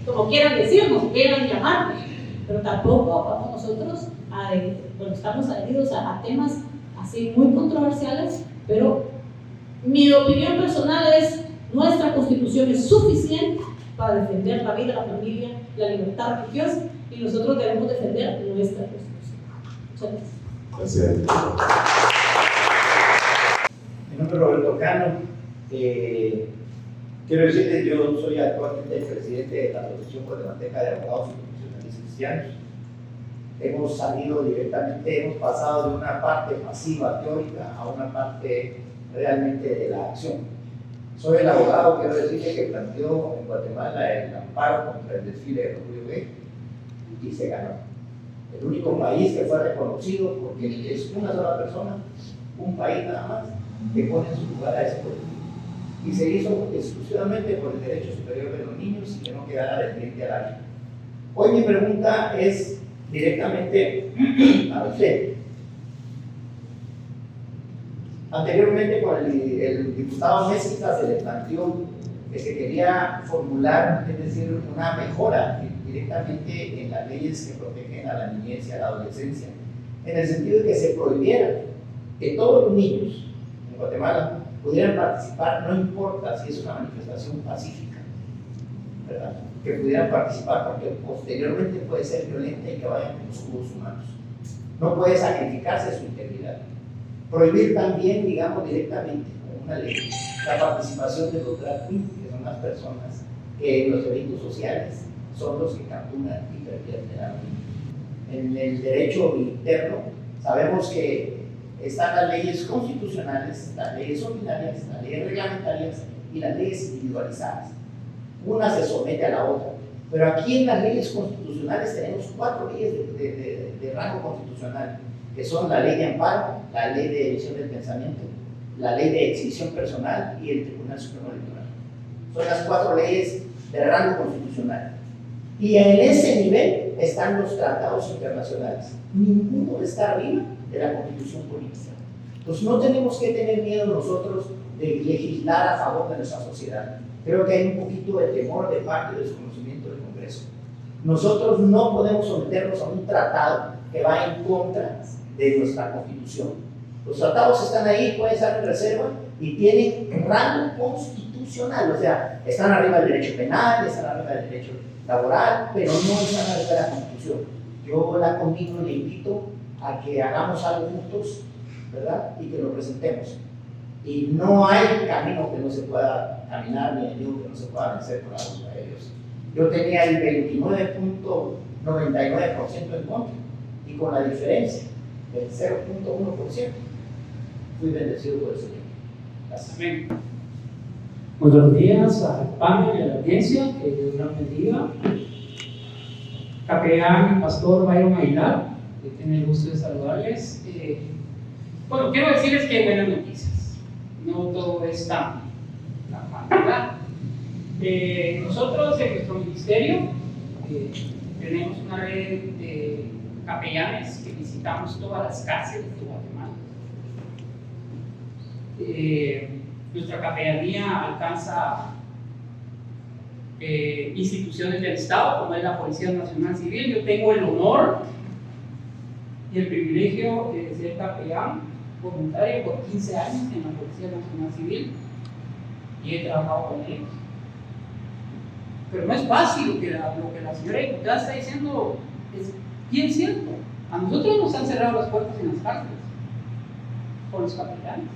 como quieran decirnos, quieran llamarnos, pero tampoco vamos nosotros estamos adheridos a temas así muy controversiales, pero mi opinión personal es: nuestra constitución es suficiente para defender la vida, la familia, la libertad religiosa, y nosotros debemos defender nuestra constitución. Muchas gracias. Mi nombre es Roberto Cano. Quiero decirles, yo soy actualmente el presidente de la Asociación Guatemalteca de Abogados y Profesionales Cristianos. Hemos salido directamente, hemos pasado de una parte pasiva teórica a una parte realmente de la acción. Soy el abogado, quiero decirle, que planteó en Guatemala el amparo contra el desfile de Orgullo Gay y se ganó. El único país que fue reconocido, porque es una sola persona, un país nada más, que pone en su lugar a ese colectivo. Y se hizo exclusivamente por el derecho superior de los niños y que no quedara dependiente a la vida. Hoy mi pregunta es directamente a usted. Anteriormente, con el diputado Mésita se le planteó que se quería formular, es decir, una mejora directamente en las leyes que protegen a la niñez y a la adolescencia, en el sentido de que se prohibiera que todos los niños en Guatemala pudieran participar, no importa si es una manifestación pacífica, ¿verdad? Que pudieran participar, porque posteriormente puede ser violenta y que vayan con escudos humanos. No puede sacrificarse su integridad. Prohibir también, digamos, directamente, con una ley, la participación de los drag queens, que son las personas que en los eventos sociales son los que capturan y pervierten a los niños. En el derecho interno sabemos que están las leyes constitucionales, las leyes ordinarias, las leyes reglamentarias y las leyes individualizadas. Una se somete a la otra, pero aquí en las leyes constitucionales tenemos 4 leyes de rango constitucional, que son la ley de amparo, la ley de edición del pensamiento, la ley de exhibición personal y el Tribunal Supremo Electoral. Son las 4 leyes de rango constitucional. Y en ese nivel están los tratados internacionales. Ninguno está arriba de la Constitución política. Entonces no tenemos que tener miedo nosotros de legislar a favor de nuestra sociedad. creo que hay un poquito de temor de parte del desconocimiento del Congreso. Nosotros no podemos someternos a un tratado que va en contra de nuestra Constitución. Los tratados están ahí, pueden estar en reserva y tienen rango constitucional, o sea, están arriba del derecho penal, están arriba del derecho laboral, pero no están arriba de la Constitución. Yo la conmigo le invito a que hagamos algo juntos, ¿verdad? Y que lo presentemos. Y no hay camino que no se pueda caminar, ni enemigo que no se pueda vencer por la voluntad de Dios. Yo tenía el 29.99% en contra, y con la diferencia del 0.1%, fui bendecido por el Señor. Gracias. Amén. Buenos días al panel y a la audiencia, que Dios los bendiga. Capellán Pastor Byron Aguilar, que tiene el gusto de saludarles. Bueno, quiero decirles que hay buenas noticias. No todo es tan mal. Nosotros en nuestro ministerio tenemos una red de capellanes que visitamos todas las cárceles de Guatemala. Nuestra capellanía alcanza instituciones del Estado, como es la Policía Nacional Civil. Yo tengo el honor y el privilegio de ser capellán voluntario por 15 años en la Policía Nacional Civil y he trabajado con ellos. Pero no es fácil lo que la señora diputada está diciendo, es bien cierto. A nosotros nos han cerrado las puertas en las cárceles por los capellanes.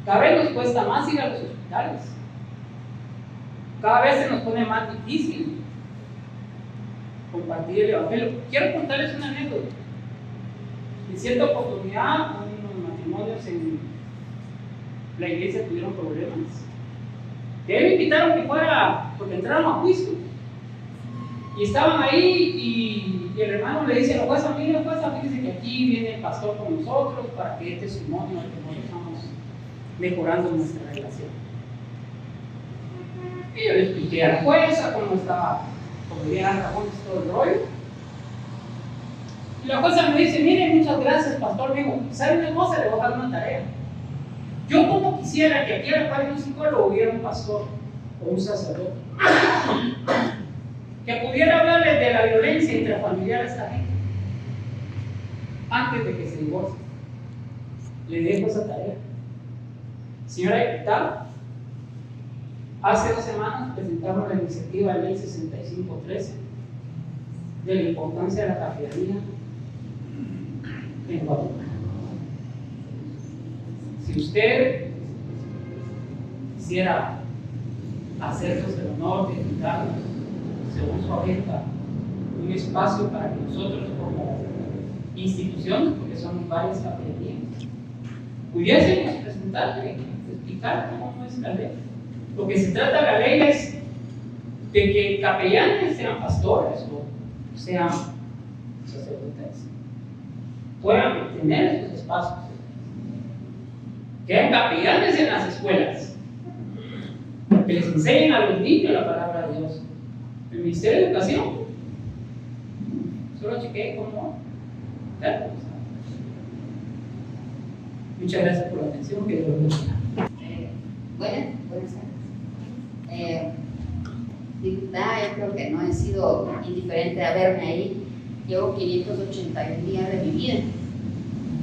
Cada vez nos cuesta más ir a los hospitales. Cada vez se nos pone más difícil compartir el evangelio. Quiero contarles una anécdota. En cierta oportunidad, unos matrimonios en la iglesia tuvieron problemas. Y ahí me invitaron que fuera, porque entraron a juicio. Y estaban ahí y el hermano le dice a la jueza, mire jueza, fíjese que aquí viene el pastor con nosotros para que dé testimonio de cómo estamos mejorando nuestra relación. Y yo le expliqué a la jueza cómo estaba, cómo había razones todo el rollo. Y la jueza me dice, mire, muchas gracias, pastor. Me dijo, ¿sabe una cosa? Le voy a dar una tarea. Yo como quisiera que aquí a la par de un psicólogo hubiera un pastor o un sacerdote que pudiera hablarles de la violencia intrafamiliar a esta gente antes de que se divorcien. Le dejo esa tarea. Señora diputada, hace 2 semanas presentamos la iniciativa de ley 6513 de la importancia de la capellanía en Guatemala. Si usted quisiera hacernos el honor de invitarnos, según su agenda, un espacio para que nosotros como instituciones, porque somos varias capellanías, pudiésemos presentarle, explicar cómo es la ley. Lo que se trata de la ley es de que capellanes sean pastores o sean sacerdotes, puedan tener esos espacios. Que hayan capellanes en las escuelas, que les enseñen a los niños la palabra de Dios. El Ministerio de Educación, solo chequeé cómo. Muchas gracias por la atención, que Dios los bendiga. Buenas tardes. Diputada, yo creo que no he sido indiferente a verme ahí. Llevo 581 días de mi vida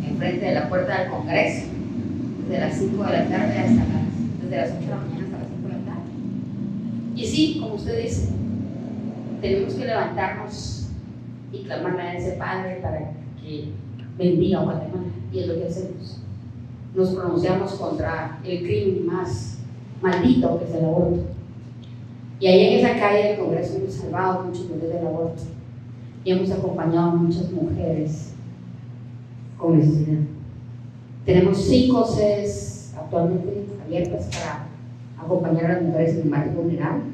enfrente de la puerta del Congreso, desde las 5 de la tarde desde las 8 de la mañana hasta las 5 de la tarde. Y sí, como usted dice, tenemos que levantarnos y clamarle a ese Padre para que bendiga a Guatemala, y es lo que hacemos. Nos pronunciamos contra el crimen más maldito, que es el aborto. Y ahí en esa calle del Congreso hemos salvado muchos bebés del aborto y hemos acompañado a muchas mujeres con necesidad. Tenemos 5 sedes actualmente abiertas para acompañar a las mujeres en el marco vulnerable,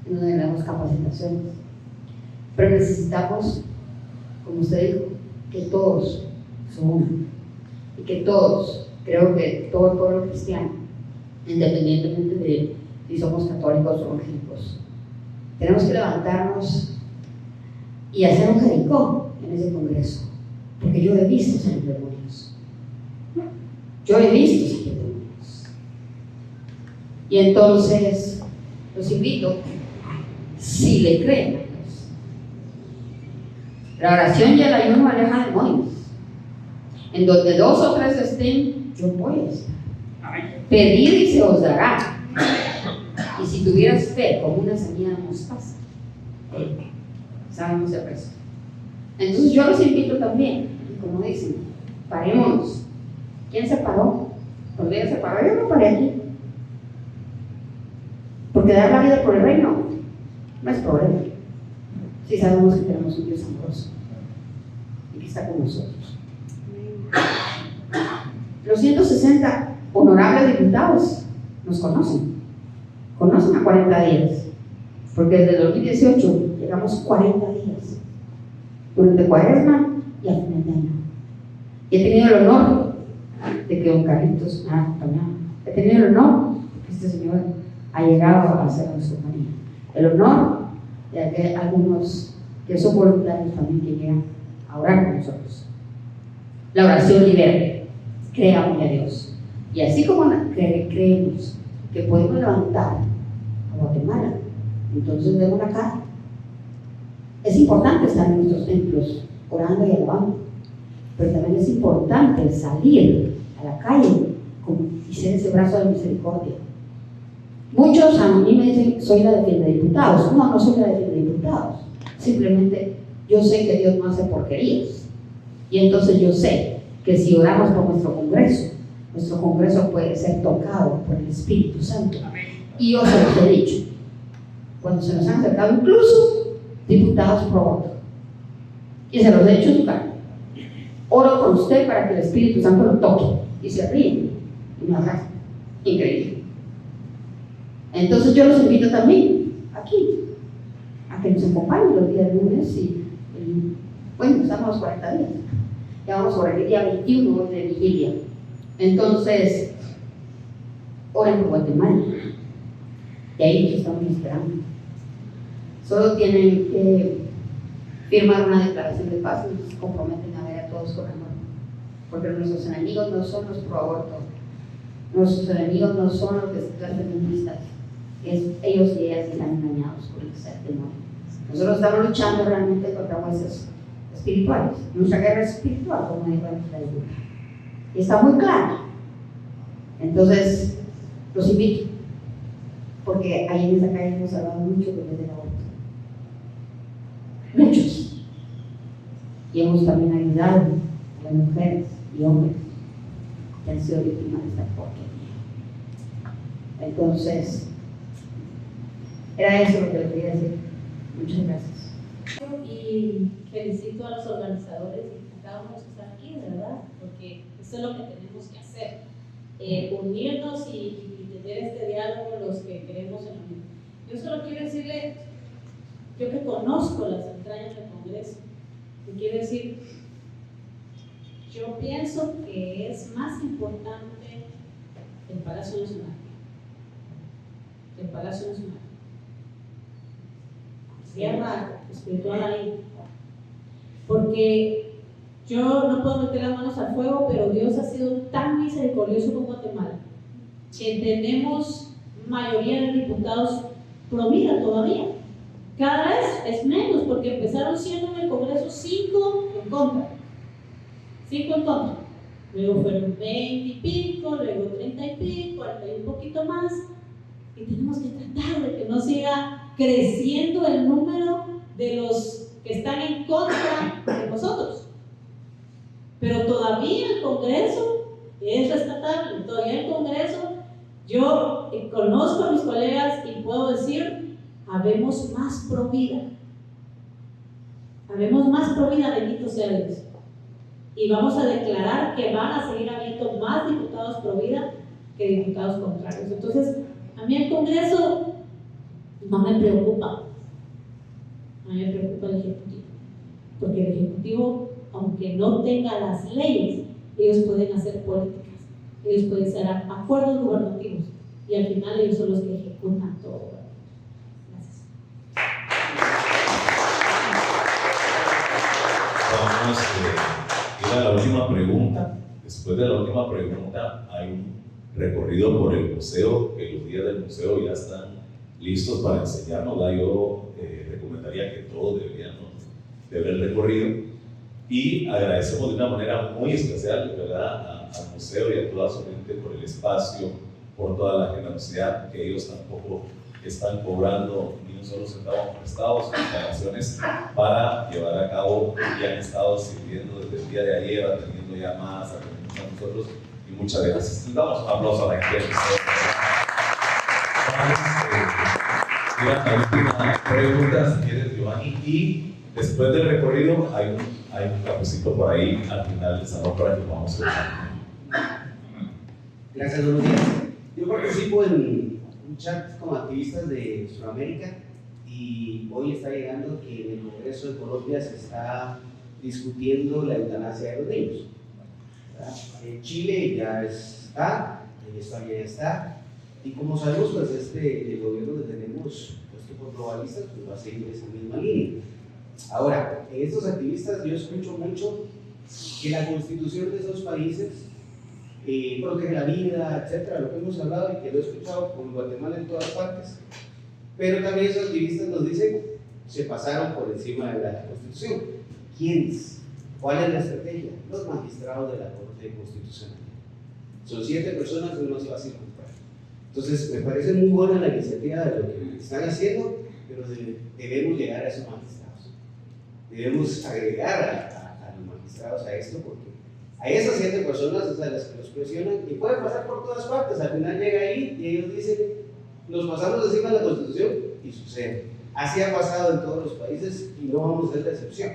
en donde le damos capacitaciones. Pero necesitamos, como usted dijo, que todos se unan y que todos, creo que todo el pueblo cristiano, independientemente de si somos católicos o evangélicos, tenemos que levantarnos y hacer un Jericó en ese Congreso, porque yo he visto salir demonios. Yo he visto salir demonios. Y entonces los invito, si le creen a Dios. La oración y el ayuno aleja demonios. En donde 2 o 3 estén, yo voy a estar. Pedid y se os dará. Y si tuvieras fe como una semilla de mostaza, sabemos el resto. Entonces yo los invito también, y como dicen, parémonos. ¿Quién se paró? ¿Quién se paró? Yo me paré aquí. Porque dar la vida por el reino no es problema. Si sabemos que tenemos un Dios amoroso y que está con nosotros. Los 160 honorables diputados nos conocen a 40 días, porque desde el 2018 llegamos 40 días, durante Cuaresma y a final de año. Y he tenido el honor de que don Carlitos me ha acompañado. He tenido el honor de que este señor ha llegado a ser nuestra familia. El honor de que algunos que son voluntarios también que llegan a orar con nosotros. La oración libera, creamos a Dios. Y así como creemos que podemos levantar a Guatemala, entonces demos la cara. Es importante estar en nuestros templos orando y alabando, pero también es importante salir a la calle y ser ese brazo de misericordia. Muchos a mí me dicen, soy la defiende de diputados. No soy la defiende de diputados. Simplemente yo sé que Dios no hace porquerías. Y entonces yo sé que si oramos por nuestro Congreso puede ser tocado por el Espíritu Santo. Y yo se los he dicho, cuando se nos han acercado incluso diputados pro voto, y se los he dicho en su cara, oro por usted para que el Espíritu Santo lo toque, y se ríen y me abrazan. Increíble. Entonces yo los invito también aquí a que nos acompañen los días lunes y bueno, estamos a los 40 días, ya vamos por el día 21 de vigilia. Entonces oren por Guatemala y ahí nos estamos esperando. Solo tienen que firmar una declaración de paz y se comprometen a ver a todos con amor, porque nuestros enemigos no son los pro aborto, nuestros enemigos no son los feministas. Ellos y ellas están engañados por el ser demonio. Nosotros estamos luchando realmente contra huesos espirituales. Nuestra guerra es espiritual, como dijo la Biblia. Y está muy claro. Entonces, los invito, porque ahí en esa calle hemos hablado mucho del aborto. Muchos. Y hemos también ayudado a las mujeres y hombres que han sido víctimas de esta porquería. Entonces, era eso lo que les quería decir. Muchas gracias. Y felicito a los organizadores y a cada uno que están aquí, de verdad, porque eso es lo que tenemos que hacer. Unirnos y tener este diálogo los que queremos en la vida. Yo solo quiero decirle, yo que conozco las entrañas del Congreso, te quiero decir, yo pienso que es más importante el Palacio Nacional. El Palacio Nacional. Guerra espiritual ahí. Porque yo no puedo meter las manos al fuego, pero Dios ha sido tan misericordioso con Guatemala que tenemos mayoría de diputados pro vida todavía. Cada vez es menos, porque empezaron siendo en el Congreso 5 en contra. 5 en contra. Luego fueron 20 y pico, luego 30 y pico, 40 y un poquito más. Y tenemos que tratar de que no siga creciendo el número de los que están en contra de nosotros. Pero todavía el Congreso es rescatable, todavía el Congreso, yo conozco a mis colegas y puedo decir, habemos más pro vida. Habemos más pro vida, bendito sea Dios. Y vamos a declarar que van a seguir habiendo más diputados pro vida que diputados contrarios. Entonces, a mí el Congreso no me preocupa. A mí me preocupa el Ejecutivo. Porque el Ejecutivo, aunque no tenga las leyes, ellos pueden hacer políticas. Ellos pueden hacer acuerdos gubernativos. Y al final ellos son los que ejecutan todo. Gracias. Vamos a ir a la última pregunta. Después de la última pregunta hay recorrido por el museo, que los días del museo ya están listos para enseñarnos. Yo recomendaría que todos deberían de ver el recorrido, y agradecemos de una manera muy especial, ¿verdad?, al museo y a toda su gente por el espacio, por toda la generosidad, que ellos tampoco están cobrando ni un solo centavo prestado, sus instalaciones para llevar a cabo, y han estado sirviendo desde el día de ayer, atendiendo llamadas, atendiendo a nosotros, y muchas gracias. Les damos un aplauso a la gente del museo. La última pregunta, si quieres, Giovanni, y después del recorrido hay un cafecito por ahí al final del salón para que vamos a usar. Gracias, buenos días. Yo participo en un chat con activistas de Sudamérica, y hoy está llegando que en el Congreso de Colombia se está discutiendo la eutanasia de los niños. En Chile ya está, en España ya está, y como sabemos, pues el gobierno que tenemos puesto por globalistas pues va a seguir esa misma línea. Ahora, en estos activistas yo escucho mucho que la constitución de esos países protege la vida, etcétera, lo que hemos hablado y que lo he escuchado con Guatemala en todas partes, pero también esos activistas nos dicen se pasaron por encima de la constitución. ¿Quiénes? ¿Cuál es la estrategia? Los magistrados de la Corte Constitucional. Son 7 personas que no es fácil comprar. Entonces, me parece muy buena la iniciativa de lo que están haciendo, pero debemos llegar a esos magistrados. Debemos agregar a los magistrados a esto, porque a esas 7 personas es a las que los presionan, y puede pasar por todas partes. Al final llega ahí y ellos dicen, nos pasamos encima de la Constitución, y sucede. Así ha pasado en todos los países y no vamos a ser la excepción.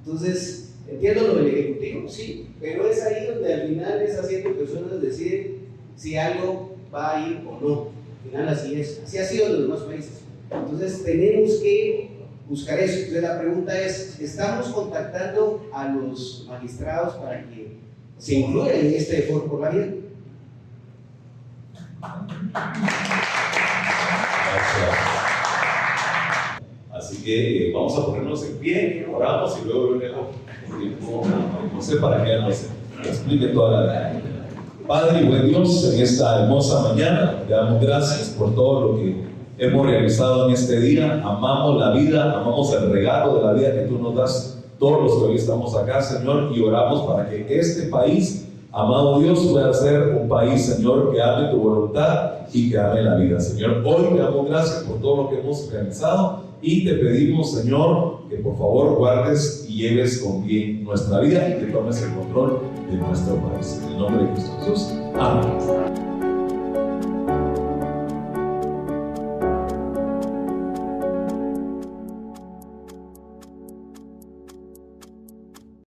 Entonces, entiendo lo del Ejecutivo, sí, pero es ahí donde al final esas 7 personas deciden si algo va a ir o no. Al final así es, así ha sido en los demás países. Entonces tenemos que buscar eso. Entonces la pregunta es, ¿estamos contactando a los magistrados para que se incluyan en este foro por la vida? Así que vamos a ponernos en pie, oramos, y luego yo le dejo un tiempo a José para que nos explique toda la... Padre y buen Dios, en esta hermosa mañana te damos gracias por todo lo que hemos realizado en este día. Amamos la vida, amamos el regalo de la vida que tú nos das, todos los que hoy estamos acá, Señor, y oramos para que este país, amado Dios, pueda ser un país, Señor, que ame tu voluntad y que ame la vida. Señor, hoy te damos gracias por todo lo que hemos realizado, y te pedimos, Señor, que por favor guardes y lleves con bien nuestra vida y que tomes el control de nuestro país. En el nombre de Cristo Jesús. Amén.